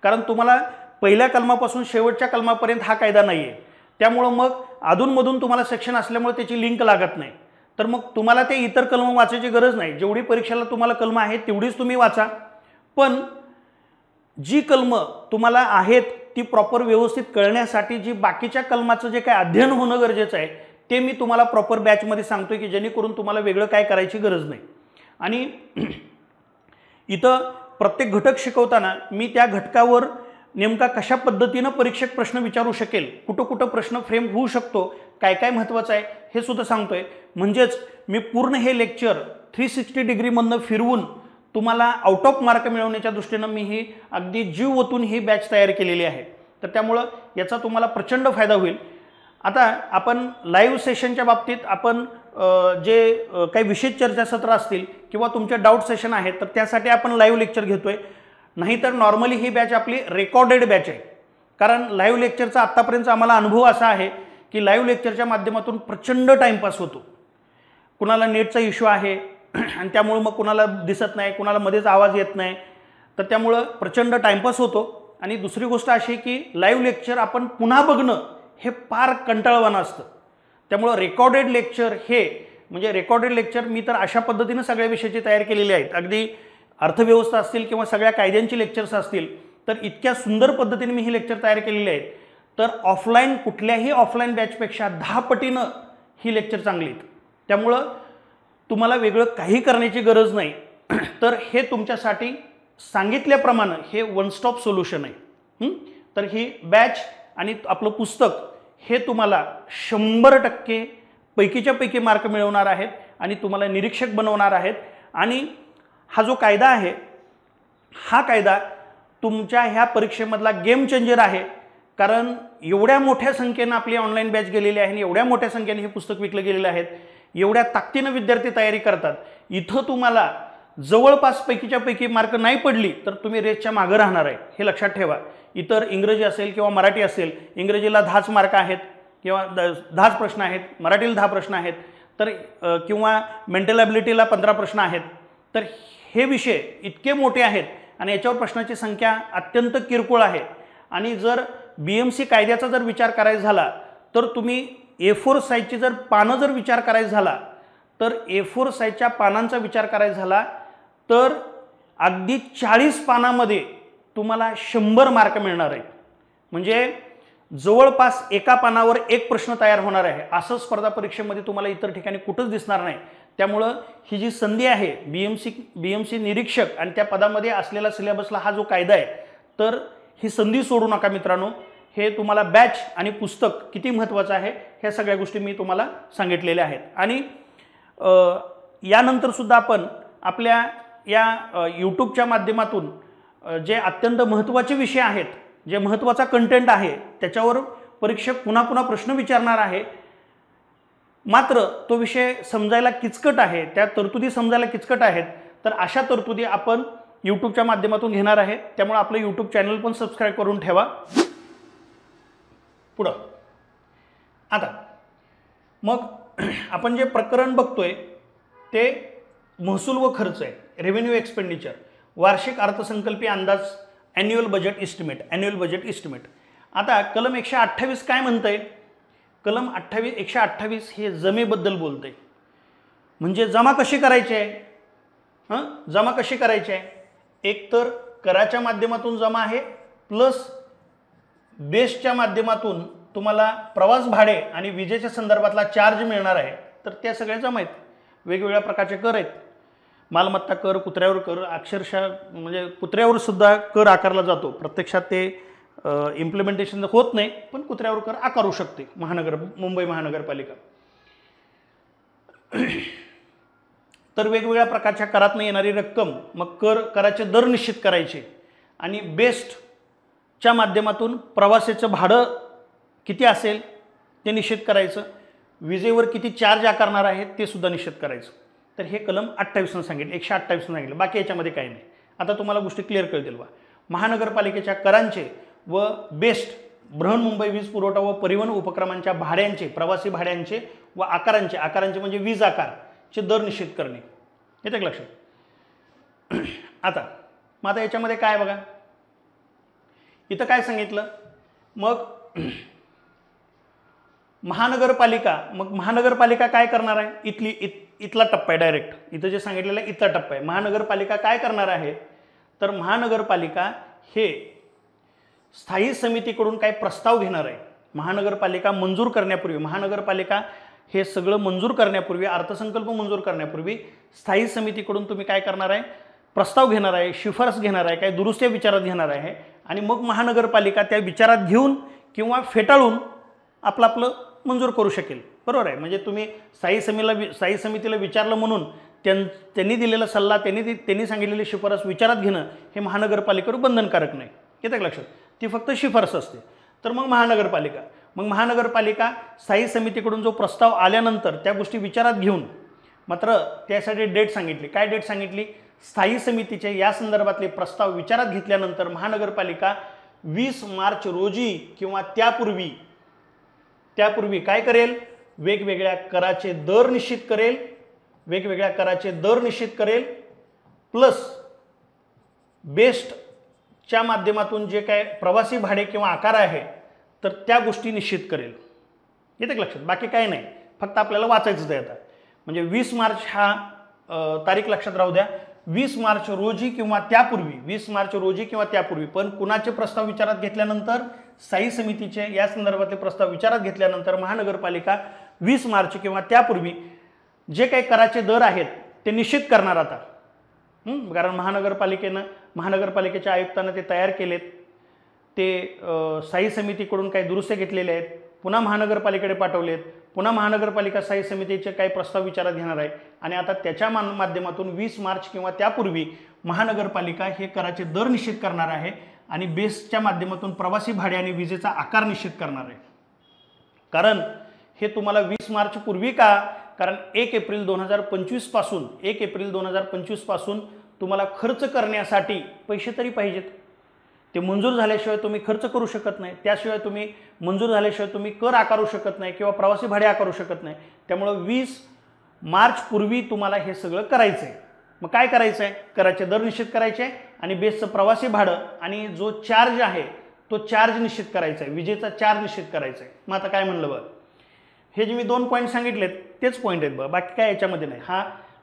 कारण तुम्हाला पहिल्या कलमापासून शेवटच्या कलमापर्यंत हा कायदा नाही आहे. त्यामुळं मग अधूनमधून तुम्हाला सेक्शन असल्यामुळे त्याची लिंक लागत नाही. तर मग तुम्हाला ते इतर कलमं वाचायची गरज नाही, जेवढी परीक्षेला तुम्हाला कलमं आहेत तेवढीच तुम्ही वाचा. पण जी कलमं तुम्हाला आहेत ती प्रॉपर व्यवस्थित कळण्यासाठी जी बाकीच्या कलमाचं जे काही अध्ययन होणं गरजेचं आहे ते मी तुम्हाला प्रॉपर बॅचमध्ये सांगतोय की जेणेकरून तुम्हाला वेगळं काय करायची गरज नाही. आणि इथं प्रत्येक घटक शिकवताना मी त्या घटकावर नेमका कशा पद्धतीनं परीक्षक प्रश्न विचारू शकेल, कुठं प्रश्न फ्रेम होऊ शकतो, काय काय महत्त्वाचं आहे हे सुद्धा सांगतोय. म्हणजेच मी पूर्ण हे लेक्चर 360 डिग्रीमधनं फिरवून तुम्हाला आउट ऑफ मार्क मिळवण्याच्या दृष्टीनं मी ही अगदी जीव ओतून ही बॅच तयार केलेली आहे. तर त्यामुळं याचा तुम्हाला प्रचंड फायदा होईल. आता आपण लाईव्ह सेशनच्या बाबतीत आपण जे काही विशेष चर्चासत्र असतील किंवा तुमचे डाऊट सेशन आहेत तर त्यासाठी आपण लाईव्ह लेक्चर घेतोय. नाहीतर नॉर्मली ही बॅच आपली रेकॉर्डेड बॅच आहे. कारण लाईव्ह लेक्चरचा आत्तापर्यंतचा आम्हाला अनुभव असा आहे की लाईव्ह लेक्चरच्या माध्यमातून प्रचंड टाईमपास होतो. कुणाला नेटचा इश्यू आहे आणि त्यामुळं मग कुणाला दिसत नाही, कुणाला मध्येच आवाज येत नाही, तर त्यामुळं प्रचंड टाईमपास होतो. आणि दुसरी गोष्ट अशी की लाईव्ह लेक्चर आपण पुन्हा बघणं हे फार कंटाळवाणं असतं. त्यामुळं रेकॉर्डेड लेक्चर हे म्हणजे रेकॉर्डेड लेक्चर मी तर अशा पद्धतीनं सगळ्या विषयाची तयार केलेली आहेत. अगदी अर्थव्यवस्था असतील किंवा सगळ्या कायद्यांची लेक्चर्स असतील तर इतक्या सुंदर पद्धतीने मी ही लेक्चर तयार केलेली आहेत. तर ऑफलाईन कुठल्याही ऑफलाईन बॅचपेक्षा 10 पटीनं ही लेक्चर चांगली आहेत. त्यामुळं तुम्हाला वेगळं काही करण्याची गरज नाही. तर हे तुमच्यासाठी सांगितल्याप्रमाणे हे वन स्टॉप सोल्युशन आहे. तर ही बॅच आणि आपलं पुस्तक हे तुम्हाला 100% पैकीच्या पैकी मार्क मिळवणार आहेत आणि तुम्हाला निरीक्षक बनवणार आहेत. आणि हा जो कायदा आहे हा कायदा तुमच्या ह्या परीक्षेमधला गेम चेंजर आहे. कारण एवढ्या मोठ्या संख्येनं आपली ऑनलाईन बॅच गेलेली आहे आणि एवढ्या मोठ्या संख्येने हे पुस्तक विकलं गेलेलं आहे, एवढ्या ताकदीनं विद्यार्थी तयारी करतात. इथं तुम्हाला जवळपास पैकीच्या पैकी मार्क नाही पडली तर तुम्ही रेसच्या मागं राहणार आहे, हे लक्षात ठेवा. इतर इंग्रजी असेल किंवा मराठी असेल, इंग्रजीला 10च मार्क आहेत किंवा 10च प्रश्न आहेत, मराठीला 10 प्रश्न आहेत, तर किंवा मेंटल ॲबिलिटीला 15 प्रश्न आहेत. तर हे विषय इतके मोठे आहेत आणि याच्यावर प्रश्नाची संख्या अत्यंत किरकोळ आहे. आणि जर BMC कायद्याचा जर विचार करायचा झाला तर तुम्ही A4 साईजची जर पानं जर विचार करायचा झाला तर A4 साईजच्या पानांचा विचार करायचा झाला तर अगदी 40 पानामध्ये तुम्हाला 100 मार्क मिळणार आहेत. म्हणजे जवळपास एका पानावर एक प्रश्न तयार होणार आहे. असं स्पर्धा परीक्षेमध्ये तुम्हाला इतर ठिकाणी कुठंच दिसणार नाही. त्यामुळं ही जी संधी आहे BMC निरीक्षक आणि त्या पदामध्ये असलेला सिलेबसला हा जो कायदा आहे तर ही संधी सोडू नका मित्रांनो. हे तुम्हाला बॅच आणि पुस्तक किती महत्त्वाचं आहे ह्या सगळ्या गोष्टी मी तुम्हाला सांगितलेल्या आहेत. आणि यानंतरसुद्धा आपण आपल्या या यूट्यूबच्या माध्यमातून जे अत्यंत महत्त्वाचे विषय आहेत, जे महत्त्वाचा कंटेंट आहे त्याच्यावर परीक्षक पुन्हा पुन्हा प्रश्न विचारणार आहे. मात्र तो विषय समजायला किचकट आहे, त्या तरतुदी समजायला किचकट आहेत. तर अशा तरतुदी आपण यूट्यूबच्या माध्यमातून घेणार आहे. त्यामुळे आपलं यूट्यूब चॅनल पण सबस्क्राईब करून ठेवा. पुढं आता मग आपण जे प्रकरण बघतोय ते महसूल व खर्च आहे, रेव्हेन्यू एक्सपेंडिचर, वार्षिक अर्थसंकल्पीय अंदाज, ॲन्युअल बजेट इस्टिमेट. आता कलम 128 काय म्हणतंय? कलम 128 हे जमेबद्दल बोलतंय. म्हणजे जमा कशी करायची आहे? जमा कशी करायची आहे? एक तर कराच्या माध्यमातून जमा आहे, प्लस बेस्टच्या माध्यमातून तुम्हाला प्रवास भाडे आणि विजेच्या संदर्भातला चार्ज मिळणार आहे, तर त्या सगळ्या जमा आहेत. वेगवेगळ्या प्रकारचे कर आहेत. मालमत्ता कर, कुत्र्यावर कर, अक्षरशः म्हणजे कुत्र्यावर सुद्धा कर आकारला जातो. प्रत्यक्षात ते इम्प्लिमेंटेशन होत नाही, पण कुत्र्यावर कर आकारू शकते मुंबई महानगरपालिका. तर वेगवेगळ्या प्रकारच्या करातून येणारी रक्कम, मग कराचे दर निश्चित करायचे आणि बेस्टच्या माध्यमातून प्रवासाचं भाडं किती असेल ते निश्चित करायचं, विजेवर किती चार्ज आकारणार आहे ते सुद्धा निश्चित करायचं. तर हे कलम 28 सांगितलं, 128 सांगितलं. बाकी याच्यामध्ये काही नाही. आता तुम्हाला गोष्टी क्लिअर कळतील बा. महानगरपालिकेच्या करांचे व बेस्ट बृहन्मुंबई वीज पुरवठा व परिवहन उपक्रमांच्या भाड्यांचे, प्रवासी भाड्यांचे व आकारांचे म्हणजे वीज आकारचे दर निश्चित करणे. येते का लक्षात? आता याच्यामध्ये काय बघा, इथं काय सांगितलं, मग महानगरपालिका काय करणार आहे? इथला टप्पा आहे डायरेक्ट. इथं जे सांगितलेलं आहे इथला टप्पा आहे. महानगरपालिका काय करणार आहे? तर महानगरपालिका हे स्थायी समितीकडून काही प्रस्ताव घेणार आहे. महानगरपालिका मंजूर करण्यापूर्वी, महानगरपालिका हे सगळं मंजूर करण्यापूर्वी, अर्थसंकल्प मंजूर करण्यापूर्वी स्थायी समितीकडून तुम्ही काय करणार आहे? प्रस्ताव घेणार आहे, शिफारस घेणार आहे, काही दुरुस्त्या विचारात घेणार आहे आणि मग महानगरपालिका त्या विचारात घेऊन किंवा फेटाळून आपलं मंजूर करू शकेल. बरोबर आहे. म्हणजे तुम्ही स्थायी समितीला विचारलं म्हणून त्यांनी दिलेला सल्ला, त्यांनी सांगितलेली शिफारस विचारात घेणं हे महानगरपालिकेवर बंधनकारक नाही. येतं का लक्षात? ती फक्त शिफारस असते. तर मग महानगरपालिका स्थायी समितीकडून जो प्रस्ताव आल्यानंतर त्या गोष्टी विचारात घेऊन, मात्र त्यासाठी डेट सांगितली. काय डेट सांगितली? स्थायी समितीचे या संदर्भातले प्रस्ताव विचारात घेतल्यानंतर महानगरपालिका 20 मार्च रोजी किंवा त्यापूर्वी काय करेल? वेगवेगळ्या कराचे दर निश्चित करेल, प्लस बेस्टच्या माध्यमातून जे काय प्रवासी भाडे किंवा आकार आहे तर त्या गोष्टी निश्चित करेल. येते का लक्षात? बाकी काही नाही, फक्त आपल्याला वाचायचंच आहे आता. म्हणजे 20 मार्च हा तारीख लक्षात राहू द्या. 20 मार्च रोजी किंवा त्यापूर्वी, पण कुणाचे प्रस्ताव विचारात घेतल्यानंतर? स्थायी समितीचे या संदर्भातले प्रस्ताव विचारात घेतल्यानंतर महानगरपालिका 20 मार्च किंवा त्यापूर्वी जे काही कराचे दर आहेत ते निश्चित करणार आता. कारण महानगरपालिकेच्या आयुक्तांना ते तयार केलेत, ते स्थायी समितीकडून काही दुरुस्त्या घेतलेल्या आहेत, पुन्हा महानगरपालिकेकडे पाठवलेत, पुन्हा महानगरपालिका स्थायी समितीचे काही प्रस्ताव विचारात घेणार आहे आणि आता त्याच्या माध्यमातून 20 मार्च किंवा त्यापूर्वी महानगरपालिका हे कराचे दर निश्चित करणार आहे आणि बेस्टच्या माध्यमातून प्रवासी भाडे आणि विजेचा आकार निश्चित करणार आहे. कारण हे तुम्हाला 20 मार्च पूर्वी का? कारण 1 एप्रिल 2025 पासून तुम्हाला खर्च करण्यासाठी पैसे तरी पाहिजेत. ते मंजूर झाल्याशिवाय तुम्ही खर्च करू शकत नाही. त्याशिवाय तुम्ही मंजूर झाल्याशिवाय तुम्ही कर आकारू शकत नाही किंवा प्रवासी भाडे आकारू शकत नाही. त्यामुळं 20 मार्च पूर्वी तुम्हाला हे सगळं करायचं आहे. मग काय करायचं आहे? कराचे दर निश्चित करायचे आणि बेस्टचं प्रवासी भाडं आणि जो चार्ज आहे तो चार्ज निश्चित करायचा आहे, विजेचा चार्ज निश्चित करायचा आहे. मग आता काय म्हणलं बघ, हे जे मी 2 पॉईंट सांगितलेत तेच पॉईंट आहेत बघ, बाकी काय याच्यामध्ये नाही.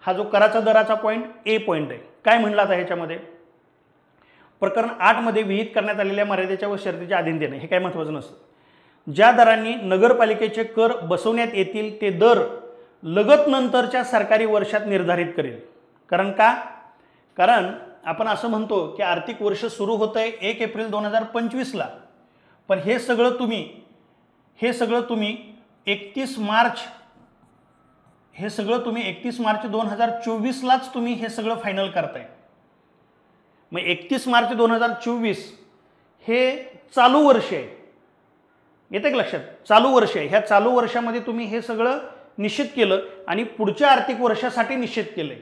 हा जो कराचा दराचा पॉईंट ए पॉईंट आहे. काय म्हणलं आता ह्याच्यामध्ये? प्रकरण 8 मध्ये विहित करण्यात आलेल्या मर्यादेच्या व शर्तीच्या अधीन देणे. हे काय महत्त्वाचं नसतं. ज्या दरांनी नगरपालिकेचे कर बसवण्यात येतील ते दर लगत नंतरच्या सरकारी वर्षात निर्धारित करेल. कारण आपण असं म्हणतो की आर्थिक वर्ष सुरू होतंय 1 एप्रिल 2025ला, पण हे सगळं तुम्ही 31 मार्च 2024लाच तुम्ही हे सगळं फायनल करताय. मग 31 मार्च 2024 हे चालू वर्ष आहे. येते का लक्षात? चालू वर्ष आहे. ह्या चालू वर्षामध्ये तुम्ही हे सगळं निश्चित केलं आणि पुढच्या आर्थिक वर्षासाठी निश्चित केलंय.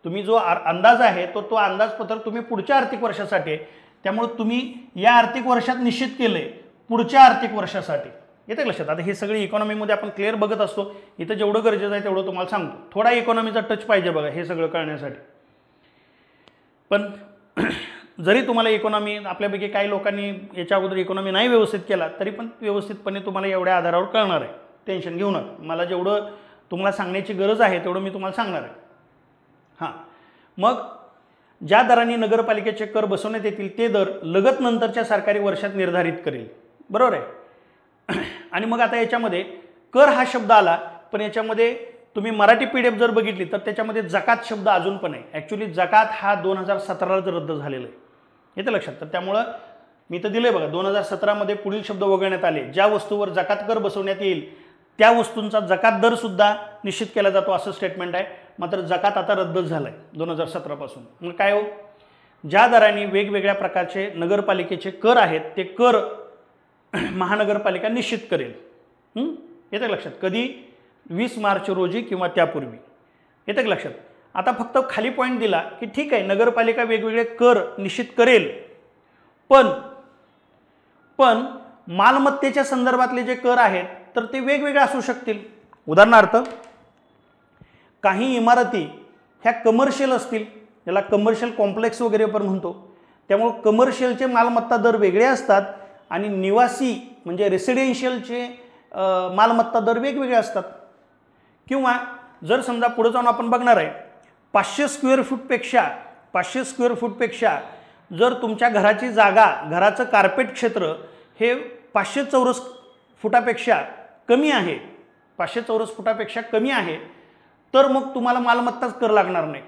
तुम्ही जो अंदाज आहे तो अंदाजपत्रक तुम्ही पुढच्या आर्थिक वर्षासाठी आहे. त्यामुळे तुम्ही या आर्थिक वर्षात निश्चित केलंय पुढच्या आर्थिक वर्षासाठी. येते का लक्षात? आता हे सगळे इकॉनॉमीमध्ये आपण क्लिअर बघत असतो. इथं जेवढं गरजेचं आहे तेवढं तुम्हाला सांगतो. थोडा इकॉनॉमीचा टच पाहिजे बघा हे सगळं कळण्यासाठी. पण जरी तुम्हाला इकॉनॉमी, आपल्यापैकी काही लोकांनी याच्या अगोदर इकॉनॉमी नाही व्यवस्थित केला तरी पण व्यवस्थितपणे तुम्हाला एवढ्या आधारावर कळणार आहे. टेन्शन घेऊ नका. मला जेवढं तुम्हाला सांगण्याची गरज आहे तेवढं मी तुम्हाला सांगणार आहे. हां, मग ज्या दराने नगरपालिकेचे कर बसवण्यात येतील ते दर लगत नंतरच्या सरकारी वर्षात निर्धारित करेल. बरोबर आहे. आणि मग आता याच्यामध्ये कर हा शब्द आला, पण याच्यामध्ये तुम्ही मराठी PDF जर बघितली तर त्याच्यामध्ये जकात शब्द अजून पण आहे. ॲक्च्युली जकात हा 2017लाच रद्द झालेला आहे, येतं लक्षात. तर त्यामुळं मी तर दिलं आहे बघा, 2017मध्ये पुढील शब्द वगळण्यात आले. ज्या वस्तूवर जकात कर बसवण्यात येईल त्या वस्तूंचा जकात दरसुद्धा निश्चित केला जातो असं स्टेटमेंट आहे. मात्र जकात आता रद्द झाला आहे 2017पासून. मग काय हो, ज्या दराने वेगवेगळ्या प्रकारचे नगरपालिकेचे कर आहेत ते कर महानगरपालिका निश्चित करेल. येतं लक्षात. कधी? 20 मार्च रोजी किंवा त्यापूर्वी. येतं का लक्षात. आता फक्त खाली पॉईंट दिला की ठीक आहे, नगरपालिका वेगवेगळे कर निश्चित करेल, पण मालमत्तेच्या संदर्भातले जे कर आहेत तर ते वेगवेगळे असू शकतील. उदाहरणार्थ, काही इमारती ह्या कमर्शियल असतील, ज्याला कमर्शियल कॉम्प्लेक्स वगैरे पण म्हणतो, त्यामुळे कमर्शियलचे मालमत्ता दर वेगळे असतात आणि निवासी म्हणजे रेसिडेन्शियलचे मालमत्ता दर वेगवेगळे असतात. किंवा जर समजा पुढे जाऊन आपण बघणार आहे 500 स्क्वेअर फूटपेक्षा जर तुमच्या घराची जागा, घराचं कार्पेट क्षेत्र हे 500 चौरस फुटापेक्षा कमी आहे, 500 चौरस फुटापेक्षा कमी आहे, तर मग तुम्हाला मालमत्ताच कर लागणार नाही.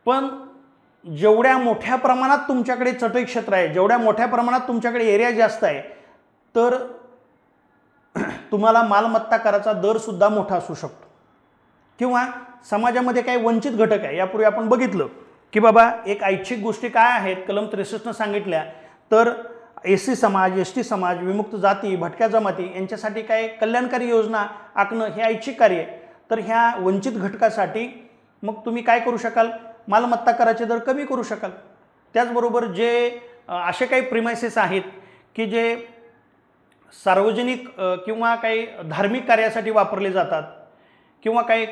पण जेवढ्या मोठ्या प्रमाणात तुमच्याकडे चटई क्षेत्र आहे, जेवढ्या मोठ्या प्रमाणात तुमच्याकडे एरिया जास्त आहे, तर तुम्हाला मालमत्ता कराचा दरसुद्धा मोठा असू शकतो. किंवा समाजामध्ये काही वंचित घटक आहे, यापूर्वी आपण बघितलं की बाबा एक ऐच्छिक गोष्टी काय आहेत कलम 63 सांगितल्या, तर SC समाज, ST समाज, विमुक्त जाती, भटक्या जमाती यांच्यासाठी काय कल्याणकारी योजना आखणं हे ऐच्छिक कार्य आहे. तर ह्या वंचित घटकासाठी मग तुम्ही काय करू शकाल, मालमत्ता कराचे दर कमी करू शकाल. त्याचबरोबर जे असे काही प्रिमायसेस आहेत की जे सार्वजनिक किंवा काही धार्मिक कार्यासाठी वापरले जातात किंवा काही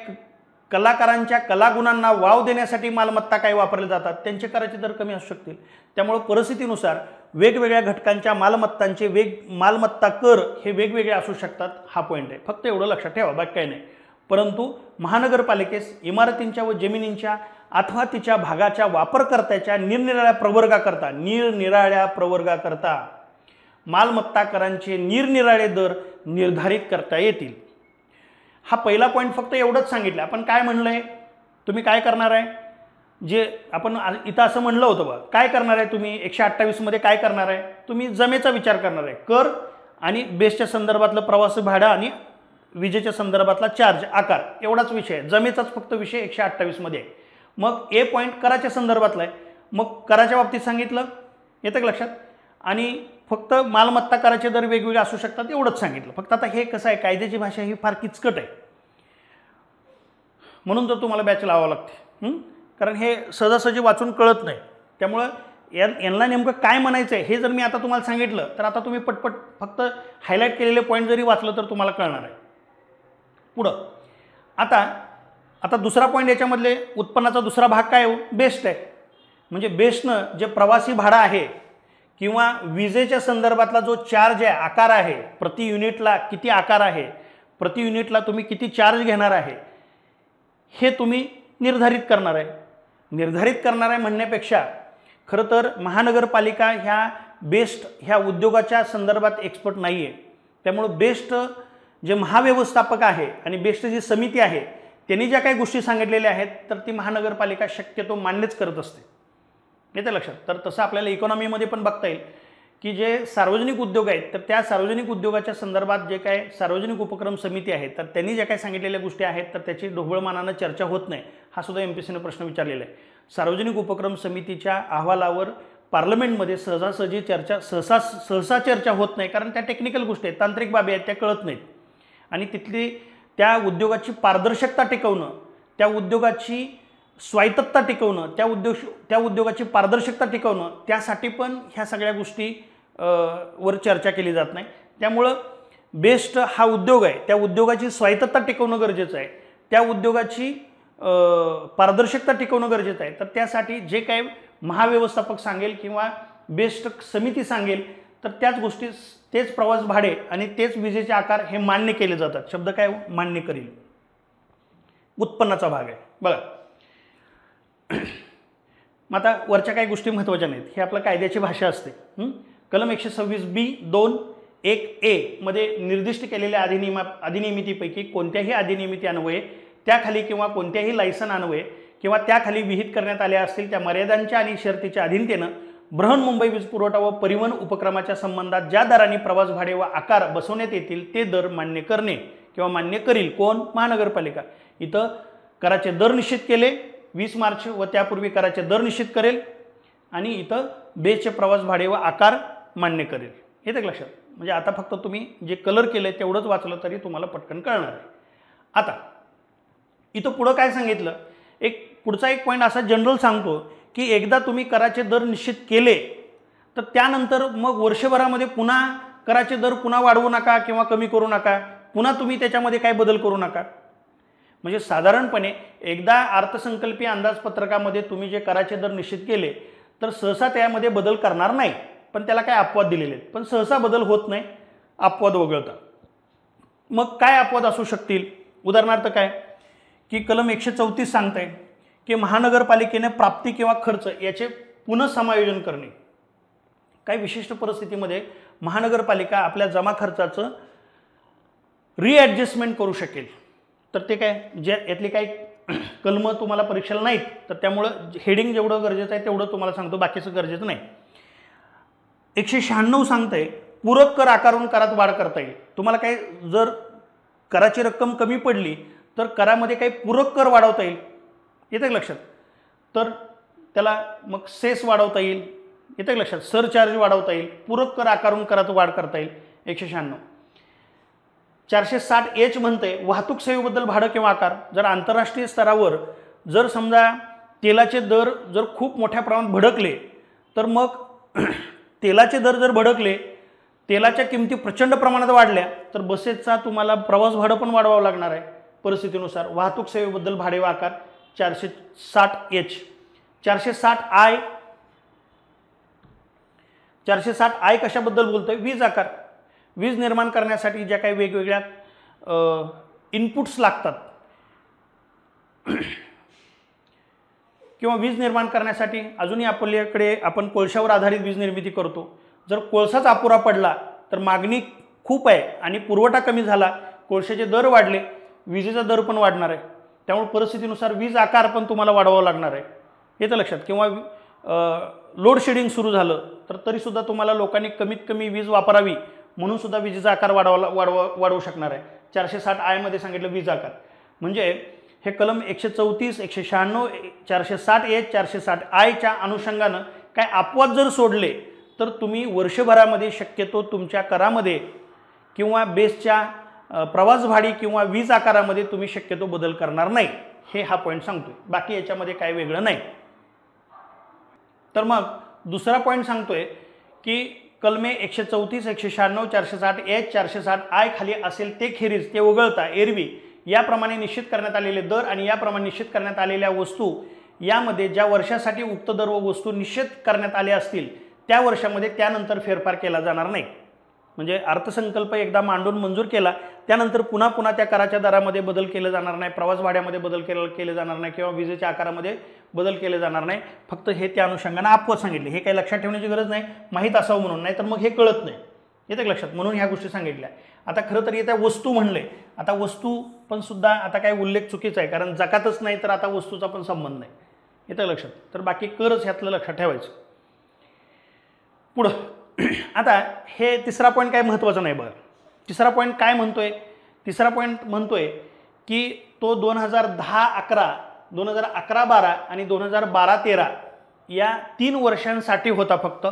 कलाकारांच्या कलागुणांना वाव देण्यासाठी मालमत्ता काही वापरले जातात, त्यांचे कराचे दर कमी असू शकतील. त्यामुळे परिस्थितीनुसार वेगवेगळ्या घटकांच्या मालमत्तांचे मालमत्ता कर हे वेगवेगळे असू शकतात. हा पॉईंट आहे, फक्त एवढं लक्षात ठेवा, बाकी काही नाही. परंतु महानगरपालिकेस इमारतींच्या व जमिनींच्या अथवा तिच्या भागाच्या वापरकर्त्याच्या निरनिराळ्या प्रवर्गाकरता मालमत्ता करांचे निरनिराळे दर निर्धारित करता येतील. हा पहिला पॉईंट फक्त एवढंच सांगितलं. आपण काय म्हणलं आहे, तुम्ही काय करणार आहे, जे आपण इथं असं म्हणलं होतं बघा, काय करणार आहे तुम्ही 128 मध्ये काय करणार आहे, तुम्ही जमेचा विचार करणार आहे. कर आणि बेसच्या संदर्भातलं प्रवासी भाडं आणि विजेच्या संदर्भातला चार्ज आकार एवढाच विषय आहे. जमेचाच फक्त विषय 128 मध्ये आहे. मग ए पॉईंट कराच्या संदर्भातला आहे. मग कराच्या बाबतीत सांगितलं, येतं का लक्षात. आणि फक्त मालमत्ता कराचे दर वेगवेगळे असू शकतात एवढंच सांगितलं. फक्त आता हे कसं आहे, कायद्याची भाषा ही फार किचकट आहे, म्हणून तर तुम्हाला बॅच लावावं लागते. कारण हे सहजासहजी वाचून कळत नाही. त्यामुळं यांना नेमकं काय म्हणायचं आहे हे जर मी आता तुम्हाला सांगितलं तर आता तुम्ही पटपट फक्त हायलाईट केलेले पॉईंट जरी वाचलं तर तुम्हाला कळणार आहे. पुढं आता दुसरा पॉईंट याच्यामधले उत्पन्नाचा दुसरा भाग काय हो, बेस्ट आहे. म्हणजे बेस्टनं जे प्रवासी भाडं आहे किंवा विजेच्या संदर्भातला जो चार्ज आहे, आकार आहे, प्रति युनिटला किती आकार आहे, प्रति युनिटला तुम्ही किती चार्ज घेणार आहे, हे तुम्ही निर्धारित करणार आहे. निर्धारित करणार आहे म्हणण्यापेक्षा खरं तर महानगरपालिका ह्या बेस्ट ह्या उद्योगाच्या संदर्भात एक्सपर्ट नाही आहे. त्यामुळं बेस्ट जे महाव्यवस्थापक आहे आणि बेस्ट जी समिती आहे त्यांनी ज्या काही गोष्टी सांगितलेल्या आहेत तर ती महानगरपालिका शक्यतो मान्यच करत असते. येतं लक्षात. तर तसं आपल्याला इकॉनॉमीमध्ये पण बघता येईल की जे सार्वजनिक उद्योग आहेत तर त्या सार्वजनिक उद्योगाच्या संदर्भात जे काय सार्वजनिक उपक्रम समिती आहे तर त्यांनी ज्या काही सांगितलेल्या गोष्टी आहेत तर त्याची ढोबळमानानं चर्चा होत नाही. हा सुद्धा MPSCने प्रश्न विचारलेला आहे. सार्वजनिक उपक्रम समितीच्या अहवालावर पार्लमेंटमध्ये सहसा चर्चा होत नाही, कारण त्या टेक्निकल गोष्टी आहेत, तांत्रिक बाबी आहेत, त्या कळत नाहीत. आणि तिथली त्या उद्योगाची पारदर्शकता टिकवणं, त्या उद्योगाची स्वायत्तता टिकवणं, त्या उद्योगाची पारदर्शकता टिकवणं, त्यासाठी पण ह्या सगळ्या गोष्टी वर चर्चा केली जात नाही. त्यामुळं बेस्ट हा उद्योग आहे, त्या उद्योगाची स्वायत्तता टिकवणं गरजेचं आहे, त्या उद्योगाची पारदर्शकता टिकवणं गरजेचं आहे. तर त्यासाठी जे काही महाव्यवस्थापक सांगेल किंवा बेस्ट समिती सांगेल तर त्याच गोष्टी, तेच प्रवास भाडे आणि तेच विजेचे आकार हे मान्य केले जातात. शब्द काय मान्य करील. उत्पन्नाचा भाग आहे. बघा मग आता वरच्या काही गोष्टी महत्त्वाच्या नाहीत, हे आपलं कायद्याची भाषा असते. कलम 126B(2)(1)(a) मध्ये निर्दिष्ट केलेल्या अधिनियमितीपैकी कोणत्याही अधिनियमिती अन्वये त्याखाली किंवा कोणत्याही लायसन अन्वये किंवा त्याखाली विहित करण्यात आल्या असतील त्या मर्यादांच्या आणि शर्तीच्या अधीनतेनं बृहन्मुंबई वीज पुरवठा व परिवहन उपक्रमाच्या संबंधात ज्या दरांनी प्रवास भाडे व आकार बसवण्यात येतील ते दर मान्य करणे किंवा मान्य करील कोण? महानगरपालिका. इथं कराचे दर निश्चित केले 20 मार्च व त्यापूर्वी कराचे दर निश्चित करेल आणि इथं बेसचे प्रवास भाडे व आकार मान्य करेल. येतं लक्षात? म्हणजे आता फक्त तुम्ही जे कलर केले तेवढंच वाचलं तरी तुम्हाला पटकन कळणार आहे. आता इथं पुढं काय सांगितलं, पुढचा एक पॉईंट असा जनरल सांगतो की एकदा तुम्ही कराचे दर निश्चित केले तर त्यानंतर मग वर्षभरामध्ये पुन्हा कराचे दर पुन्हा वाढवू नका किंवा कमी करू नका, पुन्हा तुम्ही त्याच्यामध्ये काय बदल करू नका. म्हणजे साधारणपणे एकदा अर्थसंकल्पीय अंदाजपत्रकामध्ये तुम्ही जे कराचे दर निश्चित केले तर सहसा त्यामध्ये बदल करणार नाही, पण त्याला काय अपवाद दिलेले आहेत, पण सहसा बदल होत नाही, अपवाद वगळता. मग काय अपवाद असू शकतील? उदाहरणार्थ काय की कलम 134 सांगते की महानगरपालिकेने प्राप्ती किंवा खर्च याचे पुनःसमायोजन करणे. काही विशिष्ट परिस्थितीमध्ये महानगरपालिका आपल्या जमा खर्चाचं रिॲडजस्टमेंट करू शकेल. तर ते काय जे यातली काही कलमं तुम्हाला परीक्षेला नाहीत तर त्यामुळं हेडिंग जेवढं गरजेचं आहे तेवढं तुम्हाला सांगतो, बाकीचं गरजेचं नाही. 196 सांगतंय पूरक कर आकारून करात वाढ करता येईल. तुम्हाला काही जर कराची रक्कम कमी पडली तर करामध्ये काही पूरक कर वाढवता येईल. येतं लक्षात? तर त्याला मग सेस वाढवता येईल, येतं लक्षात? सरचार्ज वाढवता येईल, पूरक कर आकारून करात वाढ करता येईल. 196. 460H म्हणते वाहतूक सेवेबद्दल भाडं किंवा आकार. जर आंतरराष्ट्रीय स्तरावर जर समजा तेलाचे दर जर खूप मोठ्या प्रमाणात भडकले तर मग तेलाचे दर जर भडकले, तेलाच्या किमती प्रचंड प्रमाणात वाढल्या तर बसेसचा तुम्हाला प्रवास भाडं पण वाढवावं लागणार आहे परिस्थितीनुसार. वाहतूक सेवेबद्दल भाडे व आकार 460H. 460I कशाबद्दल बोलतोय? वीज आकार. वीज निर्माण करण्यासाठी ज्या काही वेगवेगळ्या इनपुट्स लागतात किंवा वीज निर्माण करण्यासाठी अजूनही आपल्याकडे आपण कोळशावर आधारित वीज निर्मिती करतो. जर कोळसाच अपुरा पडला तर मागणी खूप आहे आणि पुरवठा कमी झाला, कोळशाचे दर वाढले, विजेचा दर पण वाढणार आहे. त्यामुळे परिस्थितीनुसार वीज आकार पण तुम्हाला वाढवावा लागणार आहे. येतं लक्षात? किंवा लोड शेडिंग सुरू झालं तर तरीसुद्धा तुम्हाला लोकांनी कमीत कमी वीज वापरावी म्हणून सुद्धा विजेचा आकार वाढवू शकणार आहे. 460I मध्ये सांगितलं वीज आकार. म्हणजे हे कलम 134, 196, 460H, 460I अनुषंगानं काय अपवाद जर सोडले तर तुम्ही वर्षभरामध्ये शक्यतो तुमच्या करामध्ये किंवा बेसच्या प्रवास भाडी किंवा वीज आकारामध्ये तुम्ही शक्यतो बदल करणार नाही. हे हा पॉईंट सांगतोय. बाकी याच्यामध्ये काय वेगळं नाही. तर मग दुसरा पॉईंट सांगतोय की कलमे 134, 196, 460H, 460I खाली असेल ते खेरीज ते वगळता एरवी याप्रमाणे निश्चित करण्यात आलेले दर आणि याप्रमाणे निश्चित करण्यात आलेल्या वस्तू यामध्ये ज्या वर्षासाठी उक्त दर व वस्तू निश्चित करण्यात आल्या असतील त्या वर्षामध्ये त्यानंतर फेरफार केला जाणार नाही. म्हणजे अर्थसंकल्प एकदा मांडून मंजूर केला त्यानंतर पुन्हा पुन्हा त्या कराच्या दरामध्ये बदल केले जाणार नाही, प्रवास भाड्यामध्ये बदल केले जाणार नाही किंवा विजेच्या आकारामध्ये बदल केले जाणार नाही. फक्त हे त्या अनुषंगाने अपवाद सांगितले. हे काही लक्षात ठेवण्याची गरज नाही, माहीत असावं म्हणून, नाही तर मग हे कळत नाही. येतं लक्षात? म्हणून ह्या गोष्टी सांगितल्या. आता खरं तर येत्या वस्तू म्हणले, आता वस्तू पण सुद्धा आता काय उल्लेख चुकीचा आहे कारण जकातच नाही तर आता वस्तूचा पण संबंध नाही. येतं लक्षात? तर बाकी करच ह्यातलं लक्षात ठेवायचं. पुढं आता हे तिसरा पॉईंट काय महत्त्वाचा नाही बघा. तिसरा पॉईंट काय म्हणतोय? तिसरा पॉईंट म्हणतोय की तो 2010-11, 2011-12 आणि 2012-13 या 3 वर्षांसाठी होता फक्त.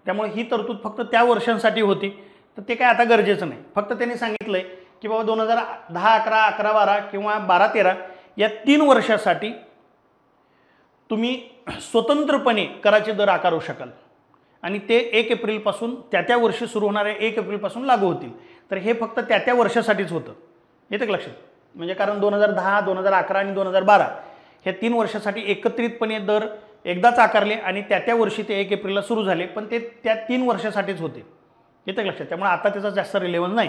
त्यामुळे ही तरतूद फक्त त्या वर्षांसाठी होती. तर ते काय आता गरजेचं नाही. फक्त त्यांनी सांगितलंय की बाबा 2010-11, 11-12 किंवा 12-13 या 3 वर्षासाठी तुम्ही स्वतंत्रपणे कराचे दर आकारू शकाल आणि ते 1 एप्रिलपासून त्या वर्षी सुरू होणाऱ्या 1 एप्रिलपासून लागू होतील. तर हे फक्त त्या वर्षासाठीच होतं. येतं लक्षात? म्हणजे कारण 2010, 2011 आणि 2012 ह्या 3 वर्षासाठी एकत्रितपणे दर एकदाच आकारले आणि त्या वर्षी ते 1 एप्रिलला सुरू झाले, पण ते त्या 3 वर्षासाठीच होते. येतं लक्षात? त्यामुळे आता त्याचा जास्त रिलेव्हन्स नाही.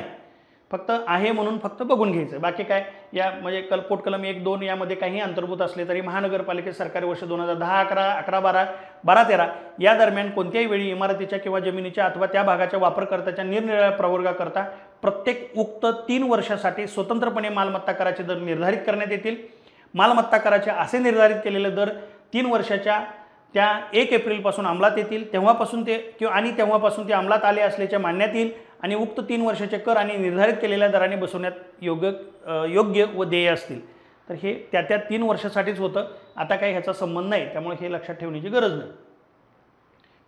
फक्त आहे म्हणून फक्त बघून घ्यायचं, बाकी काय या म्हणजे पोटकलम 1, 2 यामध्ये काही अंतर्भूत असले तरी महानगरपालिकेत सरकारी वर्ष 2010, 11, 11, 12, 12, 13 या दरम्यान कोणत्याही वेळी इमारतीच्या किंवा जमिनीच्या अथवा त्या भागाच्या वापरकर्त्याच्या निरनिराळ्या प्रवर्गाकरता प्रत्येक उक्त 3 वर्षासाठी स्वतंत्रपणे मालमत्ता कराचे दर निर्धारित करण्यात येतील। मालमत्ता कराचे असे निर्धारित केलेले दर 3 वर्षाच्या त्या 1 एप्रिलपासून अंमलात येतील, तेव्हापासून ते अंमलात आले असल्याचे मानण्यात येईल आणि उक्त 3 वर्षाचे कर आणि निर्धारित केलेल्या दराने बसवण्यात योग्य व देय असतील। तर हे त्या 3 वर्षासाठीच होतं, आता काही ह्याचा संबंध नाही, त्यामुळे हे लक्षात ठेवण्याची गरज नाही।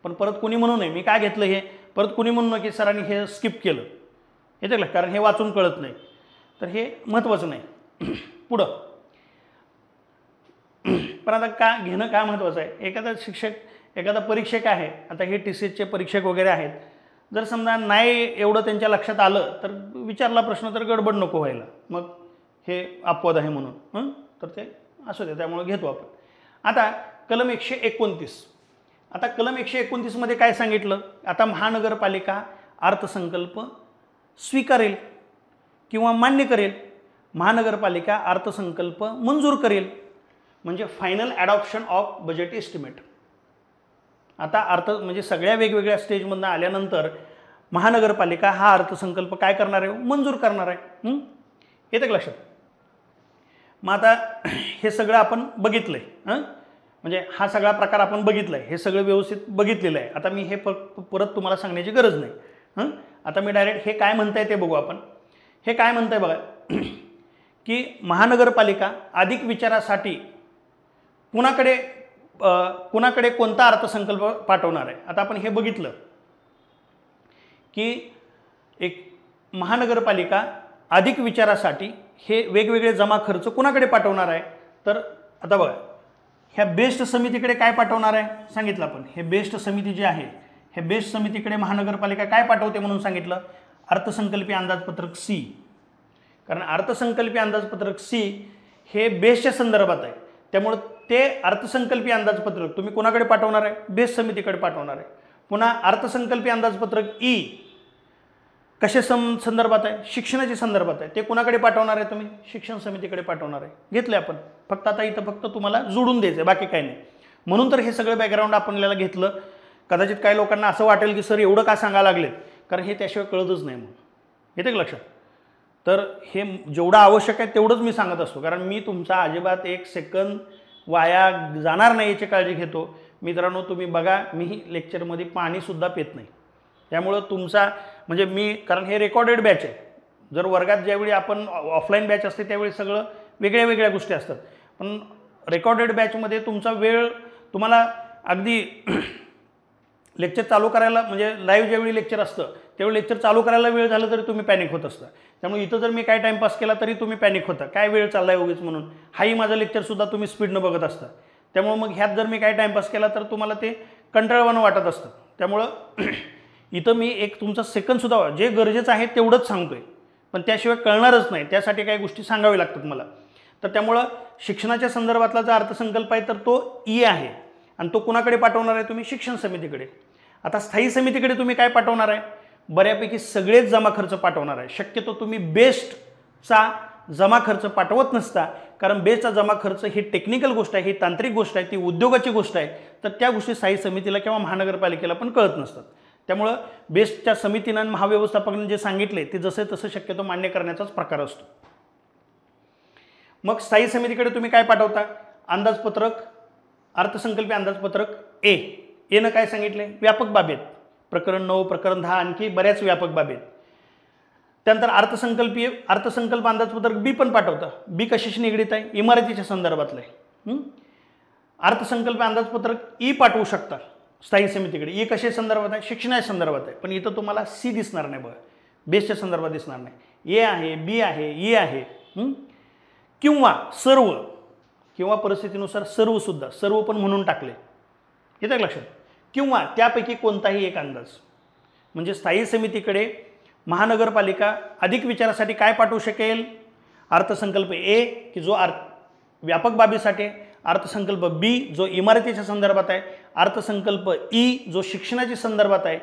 पण परत कुणी म्हणू नये मी काय घेतलं हे, परत कुणी म्हणू नये की सरांनी हे स्किप केलं, येतं का, कारण हे वाचून कळत नाही, तर हे महत्त्वाचं नाही। पुढं पण आता का घेणं काय महत्त्वाचं आहे, एखादा शिक्षक एखादा परीक्षक आहे, आता हे TCSचे परीक्षक वगैरे आहेत, जर समजा नाही एवढं त्यांच्या लक्षात आलं तर विचारला प्रश्न तर गडबड नको व्हायला, मग हे अपवाद आहे म्हणून तर ते असू दे, त्यामुळे घेतो आपण। आता कलम 129, आता कलम 129 मध्ये काय सांगितलं, आता महानगरपालिका अर्थसंकल्प स्वीकारेल किंवा मान्य करेल, महानगरपालिका अर्थसंकल्प मंजूर करेल, म्हणजे final adoption of budget estimate. आता म्हणजे सगळ्या वेगवेगळ्या स्टेजमधून आल्यानंतर महानगरपालिका हा अर्थसंकल्प काय करणार आहे, मंजूर करणार आहे, येतं का लक्षात। मग आता हे सगळं आपण बघितलंय, म्हणजे हा सगळा प्रकार आपण बघितलाय, हे सगळं व्यवस्थित बघितलेलं आहे। आता मी हे परत तुम्हाला सांगण्याची गरज नाही, आता मी डायरेक्ट हे काय म्हणताय ते बघू आपण। हे काय म्हणताय बघा की महानगरपालिका अधिक विचारासाठी कुणाकडे कोणता अर्थसंकल्प पाठवणार आहे। आता आपण हे बघितलं की एक महानगरपालिका अधिक विचारासाठी हे वेगवेगळे जमा खर्च कुणाकडे पाठवणार आहे, तर आता बघा ह्या बेस्ट समितीकडे काय पाठवणार आहे सांगितलं आपण। हे बेस्ट समिती जी आहे, हे बेस्ट समितीकडे महानगरपालिका काय पाठवते म्हणून सांगितलं, अर्थसंकल्पीय अंदाजपत्रक C, कारण अर्थसंकल्पीय अंदाजपत्रक C हे बेस्टच्या संदर्भात आहे, त्यामुळे ते अर्थसंकल्पीय अंदाजपत्रक तुम्ही कोणाकडे पाठवणार आहे, बेस्ट समितीकडे पाठवणार आहे। पुन्हा अर्थसंकल्पीय अंदाजपत्रक E कशा संदर्भात आहे, शिक्षणाच्या संदर्भात आहे, ते कोणाकडे पाठवणार आहे तुम्ही, शिक्षण समितीकडे पाठवणार आहे। घेतले आपण, फक्त आता इथं फक्त तुम्हाला जोडून द्यायचं आहे, बाकी काही नाही। म्हणून तर हे सगळं बॅकग्राऊंड आपल्याला घेतलं। कदाचित काही लोकांना असं वाटेल की सर एवढं का सांगायला लागलेत, कारण हे त्याशिवाय कळतच नाही म्हणून, येते का लक्षात। तर हे जेवढं आवश्यक आहे तेवढंच मी सांगत असतो, कारण मी तुमचा अजिबात 1 सेकंद वाया जाणार नाही याची काळजी घेतो। मित्रांनो तुम्ही बघा, मी लेक्चरमध्ये पाणीसुद्धा पित नाही, त्यामुळं तुमचा म्हणजे मी, कारण हे रेकॉर्डेड बॅच आहे, जर वर्गात ज्यावेळी आपण ऑफलाईन बॅच असते त्यावेळी सगळं वेगळ्या वेगळ्या गोष्टी असतात, पण रेकॉर्डेड बॅचमध्ये तुमचा वेळ तुम्हाला अगदी लेक्चर चालू करायला, म्हणजे लाईव्ह ज्यावेळी लेक्चर असतं त्यावेळी लेक्चर चालू करायला वेळ झालं तरी तुम्ही पॅनिक होत असता, त्यामुळे इथं जर मी काय टाईमपास केला तरी तुम्ही पॅनिक होता, काय वेळ चालला आहे उगीच म्हणून। हाही माझं लेक्चरसुद्धा तुम्ही स्पीडनं बघत असता, त्यामुळे मग ह्यात जर मी काय टाईमपास केला तर तुम्हाला ते कंटाळवाणं वाटत असतं। त्यामुळं इथं मी एक तुमचा सेकंदसुद्धा जे गरजेचं आहे तेवढंच सांगतोय, पण त्याशिवाय कळणारच नाही, त्यासाठी काही गोष्टी सांगाव्या लागतात मला। तर त्यामुळं शिक्षणाच्या संदर्भातला जो अर्थसंकल्प आहे तर तो E आहे, आणि तो कुणाकडे पाठवणार आहे तुम्ही, शिक्षण समितीकडे। आता स्थायी समितीकडे तुम्ही काय पाठवणार आहे, बऱ्यापैकी सगळेच जमा खर्च पाठवणार आहे। शक्यतो तुम्ही बेस्टचा जमा खर्च पाठवत नसता, कारण बेस्टचा जमा खर्च ही टेक्निकल गोष्ट आहे, ही तांत्रिक गोष्ट आहे, ती उद्योगाची गोष्ट आहे, तर त्या गोष्टी स्थायी समितीला किंवा महानगरपालिकेला पण कळत नसतात। त्यामुळं बेस्टच्या समितीनं आणि महाव्यवस्थापकानं जे सांगितले ते जसे तसं शक्यतो मान्य करण्याचाच प्रकार असतो। मग स्थायी समितीकडे तुम्ही काय पाठवता, अंदाजपत्रक, अर्थसंकल्पीय अंदाजपत्रक एनं काय सांगितले, व्यापक बाबीत, प्रकरण 9, प्रकरण 10, आणखी बऱ्याच व्यापक बाबीत। त्यानंतर अर्थसंकल्प अंदाजपत्रक B पण पाठवता, B कशाशी निगडीत आहे, इमारतीच्या संदर्भातलं आहे। अर्थसंकल्प अंदाजपत्रक E पाठवू शकता स्थायी समितीकडे, E कशा संदर्भात आहे, शिक्षणाच्या संदर्भात आहे, पण इथं तुम्हाला C दिसणार नाही बघा, बेसच्या संदर्भात दिसणार नाही। A आहे, B आहे, E आहे, किंवा सर्व, किंवा परिस्थितीनुसार सर्वसुद्धा, सर्व पण म्हणून टाकले, येतं लक्षात, किंवा त्यापैकी कोणताही एक अंदाज। म्हणजे स्थायी समितीकडे महानगरपालिका अधिक विचारासाठी काय पाठवू शकेल, अर्थसंकल्प A की जो व्यापक बाबीसाठी, अर्थसंकल्प B जो इमारतीच्या संदर्भात आहे, अर्थसंकल्प E जो शिक्षणाच्या संदर्भात आहे,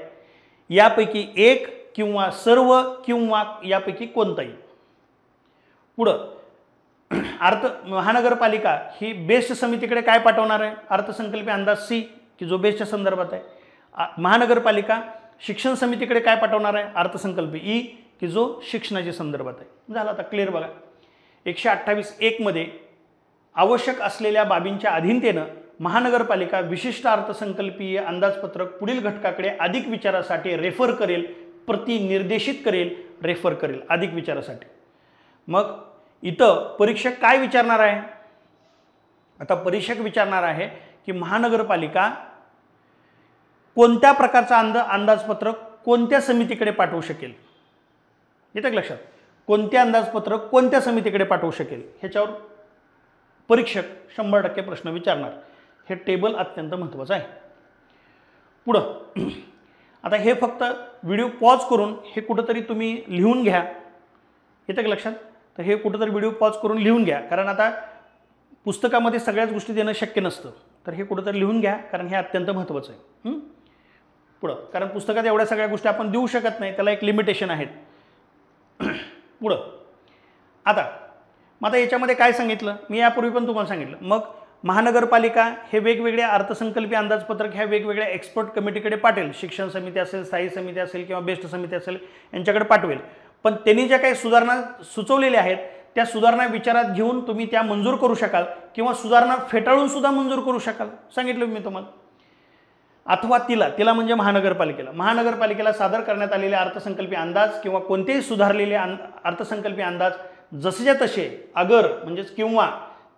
यापैकी एक किंवा सर्व किंवा यापैकी कोणताही. पुढं महानगरपालिका ही बेस्ट समितीकडे काय पाठवणार आहे? अर्थसंकल्पीय अंदाज सी की जो बेस्टच्या संदर्भात आहे. महानगरपालिका शिक्षण समितीकडे काय पाठवणार आहे? अर्थसंकल्पीय ई की जो शिक्षणाच्या संदर्भात आहे. झालं आता क्लिअर बघा. 128(1) मध्ये आवश्यक असलेल्या बाबींच्या अधीनतेनं महानगरपालिका विशिष्ट अर्थसंकल्पीय अंदाजपत्रक पुढील घटकाकडे अधिक विचारासाठी रेफर करेल, प्रतिनिर्देशित करेल, रेफर करेल अधिक विचारासाठी. मग इथं परीक्षक काय विचारणार आहे? आता परीक्षक विचारणार आहे की महानगरपालिका कोणत्या प्रकारचा अंदाजपत्रक कोणत्या समितीकडे पाठवू शकेल. येतं का लक्षात? कोणते अंदाजपत्रक कोणत्या समितीकडे पाठवू शकेल ह्याच्यावर परीक्षक 100% प्रश्न विचारणार. हे टेबल अत्यंत महत्त्वाचं आहे. पुढं आता हे फक्त व्हिडिओ पॉज करून हे कुठंतरी तुम्ही लिहून घ्या. येतं का लक्षात? तर हे कुठंतरी व्हिडिओ पॉज करून लिहून घ्या, कारण आता पुस्तकामध्ये सगळ्याच गोष्टी देणं शक्य नसतं. तर हे कुठंतरी लिहून घ्या, कारण हे अत्यंत महत्त्वाचं आहे. पुढं कारण पुस्तकात एवढ्या सगळ्या गोष्टी आपण देऊ शकत नाही, त्याला एक लिमिटेशन आहेत. पुढं आता याच्यामध्ये काय सांगितलं मी यापूर्वी पण तुम्हाला सांगितलं. मग महानगरपालिका हे वेगवेगळ्या अर्थसंकल्पीय अंदाजपत्रक ह्या वेगवेगळ्या एक्सपर्ट कमिटीकडे पाठवेल. शिक्षण समिती असेल, स्थायी समिती असेल किंवा बेस्ट समिती असेल यांच्याकडे पाठवेल. पण त्यांनी ज्या काही सुधारणा सुचवलेल्या आहेत त्या सुधारणा विचारात घेऊन तुम्ही त्या मंजूर करू शकाल किंवा सुधारणा फेटाळून सुद्धा मंजूर करू शकाल. सांगितलं मी तुम्हाला. अथवा तिला म्हणजे महानगरपालिकेला सादर करण्यात आलेले अर्थसंकल्पीय अंदाज किंवा कोणतेही सुधारलेले अर्थसंकल्पीय अंदाज जसेच्या तसे अगर म्हणजेच किंवा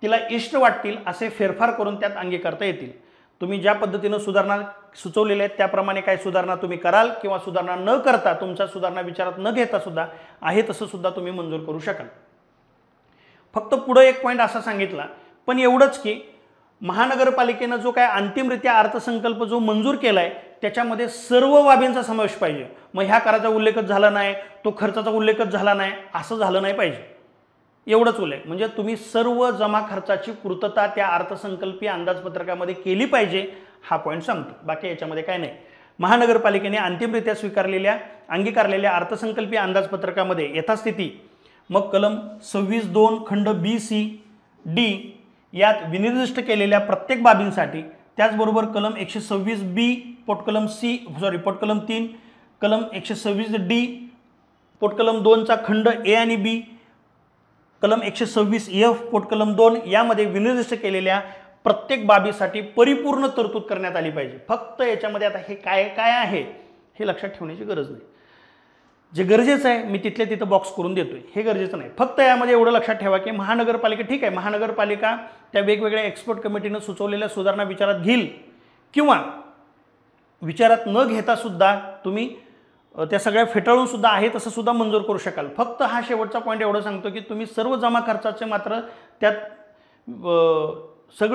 तिला इष्ट वाटतील असे फेरफार करून त्यात अंगीकारता येतील. तुम्ही ज्या पद्धतीनं सुधारणा सुचवलेल्या आहेत त्याप्रमाणे काही सुधारणा तुम्ही कराल किंवा सुधारणा न करता तुमच्या सुधारणा विचारात न घेता सुद्धा आहे तसं सुद्धा तुम्ही मंजूर करू शकाल. फक्त पुढं एक पॉईंट असा सांगितला पण एवढंच की महानगरपालिकेनं जो काय अंतिमरित्या अर्थसंकल्प जो मंजूर केला आहे त्याच्यामध्ये सर्व बाबींचा समावेश पाहिजे. मग ह्या कराचा उल्लेखच झाला नाही, तो खर्चाचा उल्लेखच झाला नाही, असं झालं नाही पाहिजे. एवढंच उल्लेख म्हणजे तुम्ही सर्व जमा खर्चाची पूर्तता त्या अर्थसंकल्पीय अंदाजपत्रकामध्ये केली पाहिजे हा पॉईंट सांगतो. बाकी याच्यामध्ये काय नाही. महानगरपालिकेने अंतिमरित्या अंगीकारलेल्या अर्थसंकल्पीय अंदाजपत्रकामध्ये यथास्थिती मग कलम 26(2) खंड बी सी डी यात विनिर्दिष्ट केलेल्या प्रत्येक बाबींसाठी, त्याचबरोबर कलम 126(b) पोटकलम 3 कलम 126(d) पोटकलम 2चा खंड ए आणि बी, कलम 126(f) पोटकलम 2 यामध्ये विनिर्दिष्ट केलेल्या प्रत्येक बाबीसाठी परिपूर्ण तरतूद करण्यात आली पाहिजे. फक्त याच्यामध्ये आता हे काय काय आहे हे लक्षात ठेवण्याची गरज नाही. जे गरजेचं आहे मी तिथल्या तिथं बॉक्स करून देतोय, हे गरजेचं नाही. फक्त यामध्ये एवढं लक्षात ठेवा की महानगरपालिका ठीक आहे, महानगरपालिका त्या वेगवेगळ्या एक्सपर्ट कमिटीनं सुचवलेल्या सुधारणा विचारात घेईल किंवा विचारात न घेता सुद्धा तुम्ही त्या सगळ्या फेटाळून सुद्धा आहे तसं सुद्धा मंजूर करू शकाल. फक्त हा शेवटचा पॉईंट एवढं सांगतो की तुम्ही सर्व जमा खर्चाचे मात्र त्यात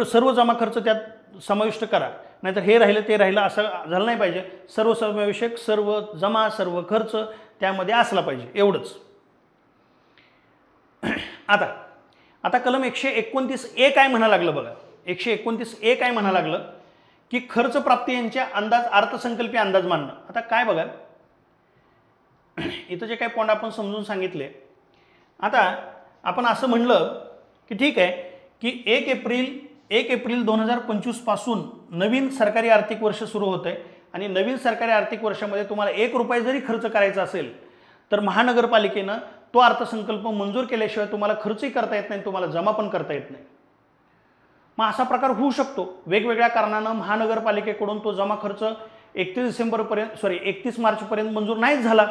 सर्व जमा खर्च त्यात समाविष्ट करा, नाहीतर हे राहिलं ते राहिलं असं झालं नाही पाहिजे. सर्वसमावेशक सर्व जमा सर्व खर्च त्यामध्ये असला पाहिजे एवढंच. आता कलम 129(a) काय म्हणा लागलं बघा. 129(a) काय म्हणा लागलं की खर्च प्राप्ती यांचे अंदाज अर्थसंकल्पीय अंदाज मानणं. आता काय बघा इथं जे काही पॉईंट आपण समजून सांगितले. आता आपण असं म्हणलं की ठीक आहे की 1 एप्रिल 2025 पासून नवीन सरकारी आर्थिक वर्ष सुरू होतं आहे आणि नवीन सरकारी आर्थिक वर्षामध्ये तुम्हाला 1 रुपया जरी खर्च करायचा असेल तर महानगरपालिकेनं तो अर्थसंकल्प मंजूर केल्याशिवाय तुम्हाला खर्चही करता येत नाही, तुम्हाला जमा पण करता येत नाही. मग असा प्रकार होऊ शकतो. वेगवेगळ्या कारणानं महानगरपालिकेकडून तो जमा खर्च 31 मार्चपर्यंत मंजूर नाहीच झाला,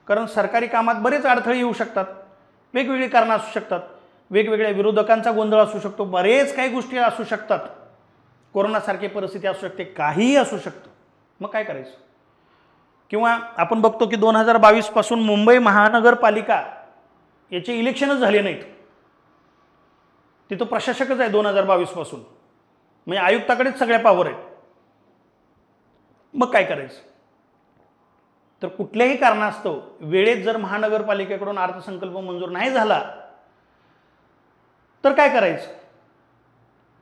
कारण सरकारी कामात बरेच अडथळे येऊ शकतात, वेगवेगळी कारणं असू शकतात, वेगवेगळ्या विरोधकांचा गोंधळ असू शकतो, बरेच काही गोष्टी असू शकतात, कोरोनासारखी परिस्थिती असू शकते, काहीही असू शकतं. मग काय करायचं? किंवा आपण बघतो की 2022 पासून मुंबई महानगरपालिका याचे इलेक्शनच झाले नाहीत, तिथं प्रशासकच आहे 2022 पासून, म्हणजे आयुक्ताकडेच सगळ्या पावर आहेत. मग काय करायचं? तर कुठल्याही कारणास्तव वेळेत जर महानगरपालिकेकडून अर्थसंकल्प मंजूर नाही झाला तर काय करायचं?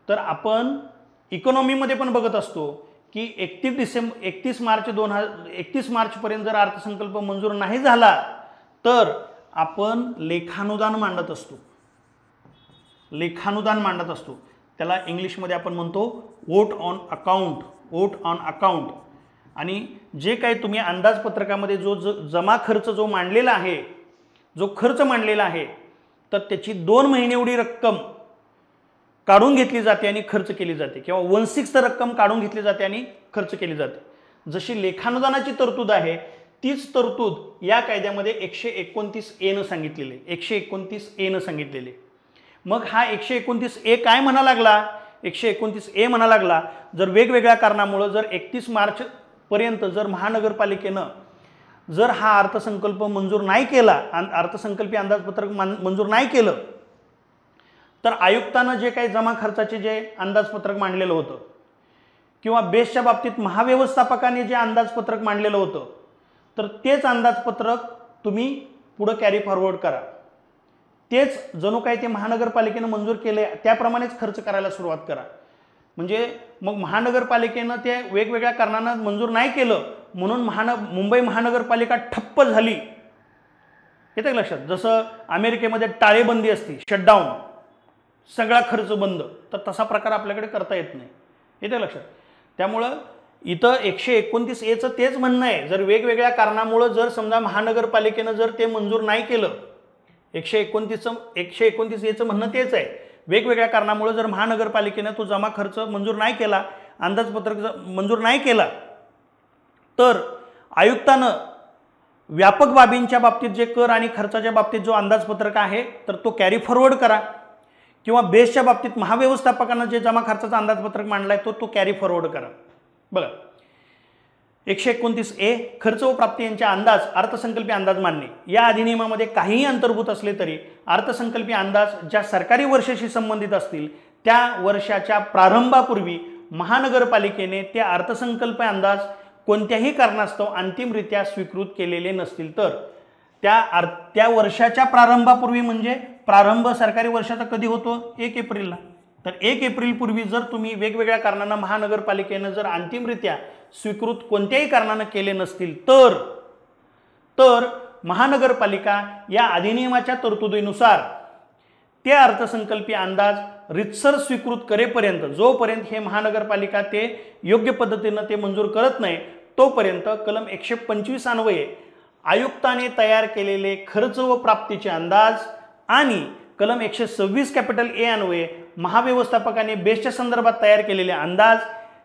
तर आपण इकॉनॉमीमध्ये पण बघत असतो की 31 मार्चपर्यंत जर अर्थसंकल्प मंजूर नाही झाला तर आपण लेखानुदान मांडत असतो. लेखानुदान मांडत असतो. त्याला इंग्लिशमध्ये आपण म्हणतो वोट ऑन अकाउंट. आणि जे काही तुम्ही अंदाजपत्रकामध्ये जो जमा खर्च जो मांडलेला आहे, जो खर्च मांडलेला आहे, तर त्याची 2 महिने एवढी रक्कम काढून घेतली जाते आणि खर्च केली जाते, किंवा 1/6 रक्कम काढून घेतली जाते आणि खर्च केली जाते. जशी लेखानुदानाची तरतूद आहे तीच तरतूद या कायद्यामध्ये 129A न सांगितलेली, 129A न सांगितलेली. मग हा 129A काय म्हणा लागला? 129A म्हणा लागला, जर वेगवेगळ्या कारणामुळे जर 31 मार्चपर्यंत जर महानगरपालिकेनं जर हा अर्थसंकल्प मंजूर नाही केला, अर्थसंकल्पीय अंदाजपत्रक मंजूर नाही केलं, तर आयुक्तानं जे काही जमा खर्चाचे जे अंदाजपत्रक मांडलेलं होतं, किंवा बेसच्या बाबतीत महाव्यवस्थापकाने जे अंदाजपत्रक मांडलेलं होतं, तर तेच अंदाजपत्रक तुम्ही पुढं कॅरी फॉरवर्ड करा. तेच जणू काही ते महानगरपालिकेनं मंजूर केले त्याप्रमाणेच खर्च करायला सुरुवात करा. म्हणजे मग महानगरपालिकेनं ते वेगवेगळ्या कारणानं मंजूर नाही केलं म्हणून मुंबई महानगरपालिका ठप्प झाली. येतं का लक्षात? जसं अमेरिकेमध्ये टाळेबंदी असते, शटडाऊन, सगळा खर्च बंद, तर तसा प्रकार आपल्याकडे करता येत नाही. येतं का लक्षात? त्यामुळं इथं 129A तेच म्हणणं आहे, जर वेगवेगळ्या कारणामुळं जर समजा महानगरपालिकेनं जर ते मंजूर नाही केलं, 129A म्हणणं तेच आहे, वेगवेगळ्या कारणामुळे जर महानगरपालिकेनं तो जमा खर्च मंजूर नाही केला, अंदाजपत्रक मंजूर नाही केला, तर आयुक्तानं व्यापक बाबींच्या बाबतीत जे कर आणि खर्चाच्या बाबतीत जो अंदाजपत्रक आहे तर तो कॅरी फॉरवर्ड करा, किंवा बेसच्या बाबतीत महाव्यवस्थापकानं जे जमा खर्चाचा अंदाजपत्रक मांडलाय तो कॅरी फॉरवर्ड करा. बघा, 129A खर्च व प्राप्ती यांचे अंदाज, अर्थसंकल्पीय अंदाज मांडणे. या अधिनियमामध्ये काहीही अंतर्भूत असले तरी अर्थसंकल्पीय अंदाज ज्या सरकारी वर्षाशी संबंधित असतील त्या वर्षाच्या प्रारंभापूर्वी महानगरपालिकेने ते अर्थसंकल्पीय अंदाज कोणत्याही कारणास्तव अंतिमरित्या स्वीकृत केलेले नसतील तर त्या वर्षाच्या प्रारंभापूर्वी, म्हणजे प्रारंभ सरकारी वर्षाचा कधी होतो? 1 एप्रिलला. तर 1 एप्रिलपूर्वी जर तुम्ही वेगवेगळ्या कारणानं महानगरपालिकेनं जर अंतिमरित्या स्वीकृत कोणत्याही कारणानं केले नसतील तर महानगरपालिका या अधिनियमाच्या तरतुदीनुसार ते अर्थसंकल्पीय अंदाज रितसर स्वीकृत करेपर्यंत, जोपर्यंत हे महानगरपालिका ते योग्य पद्धतीनं ते मंजूर करत नाही तोपर्यंत कलम 125 अन्वये आयुक्ताने तयार केलेले खर्च व प्राप्तीचे अंदाज आणि कलम 126A अन्वये महाव्यवस्थापकाने बेसच्या संदर्भात तयार केलेले अंदाज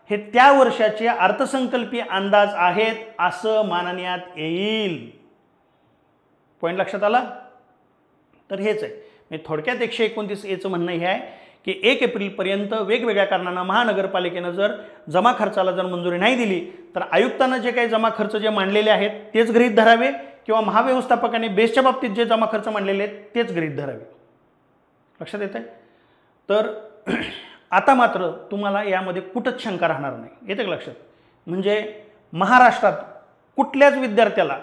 हे त्या वर्षाचे अर्थसंकल्पीय अंदाज आहेत असं मानण्यात येईल. पॉईंट लक्षात आला? तर हेच आहे. म्हणजे थोडक्यात 129A म्हणणं हे आहे की 1 एप्रिलपर्यंत वेगवेगळ्या कारणांना महानगरपालिकेनं जर जमा खर्चाला जर मंजुरी नाही दिली तर आयुक्तांना जे काही जमा खर्च जे मांडलेले आहेत तेच गृहीत धरावे, किंवा महाव्यवस्थापकाने बेसच्या बाबतीत जे जमा खर्च मांडलेले आहेत तेच गृहीत धरावे. लक्षात येत आहे? तर आता मात्र तुम्हाला यामध्ये कुठंच शंका राहणार नाही. येतं का लक्षात? म्हणजे महाराष्ट्रात कुठल्याच विद्यार्थ्याला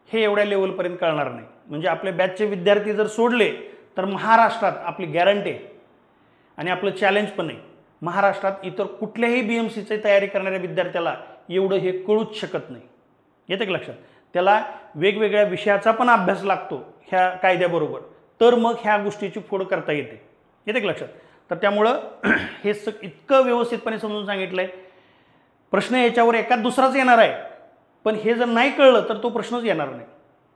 हे एवढ्या लेवलपर्यंत कळणार नाही. म्हणजे आपले बॅचचे विद्यार्थी जर सोडले तर महाराष्ट्रात आपली गॅरंटी आहे आणि आपलं चॅलेंज पण आहे. महाराष्ट्रात इतर कुठल्याही BMCची तयारी करणाऱ्या विद्यार्थ्याला एवढं हे कळूच शकत नाही. येतं का लक्षात? त्याला वेगवेगळ्या विषयाचा पण अभ्यास लागतो ह्या कायद्याबरोबर, तर मग ह्या गोष्टीची फोड करता येते. येतं का लक्षात? तर त्यामुळं हे इतकं व्यवस्थितपणे समजून सांगितलं आहे. प्रश्न याच्यावर एकाच दुसराच येणार आहे, पण हे जर नाही कळलं तर तो प्रश्नच येणार नाही.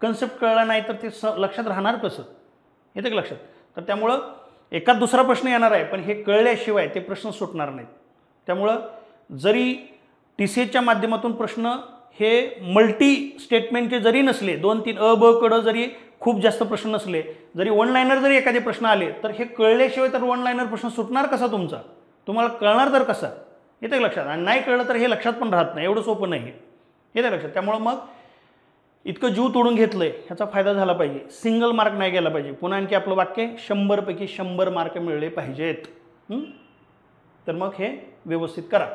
कन्सेप्ट कळला नाही तर ते लक्षात राहणार कसं? येतं का लक्षात? तर त्यामुळं एकाच दुसरा प्रश्न येणार आहे, पण हे कळल्याशिवाय ते प्रश्न सुटणार नाहीत. त्यामुळं जरी TCSच्या माध्यमातून प्रश्न हे मल्टी स्टेटमेंटचे जरी नसले, 2-3 अ ब कडं जरी खूप जास्त प्रश्न नसले, जरी वन लाईनर जरी एखादे प्रश्न आले तर हे कळल्याशिवाय तर वन लाईनर प्रश्न सुटणार कसा तुमचा? तुम्हाला कळणार तर कसा? येतं का लक्षात? आणि नाही कळलं तर हे लक्षात पण राहत नाही. एवढं सोपं नाही. येतं लक्षात? त्यामुळं मग इतकं जीव तोडून घेतलंय ह्याचा फायदा झाला पाहिजे. सिंगल मार्क नाही गेला पाहिजे. पुन्हा आणखी आपलं वाक्य 100 पैकी 100 मार्क मिळले पाहिजेत. तर मग हे व्यवस्थित करा.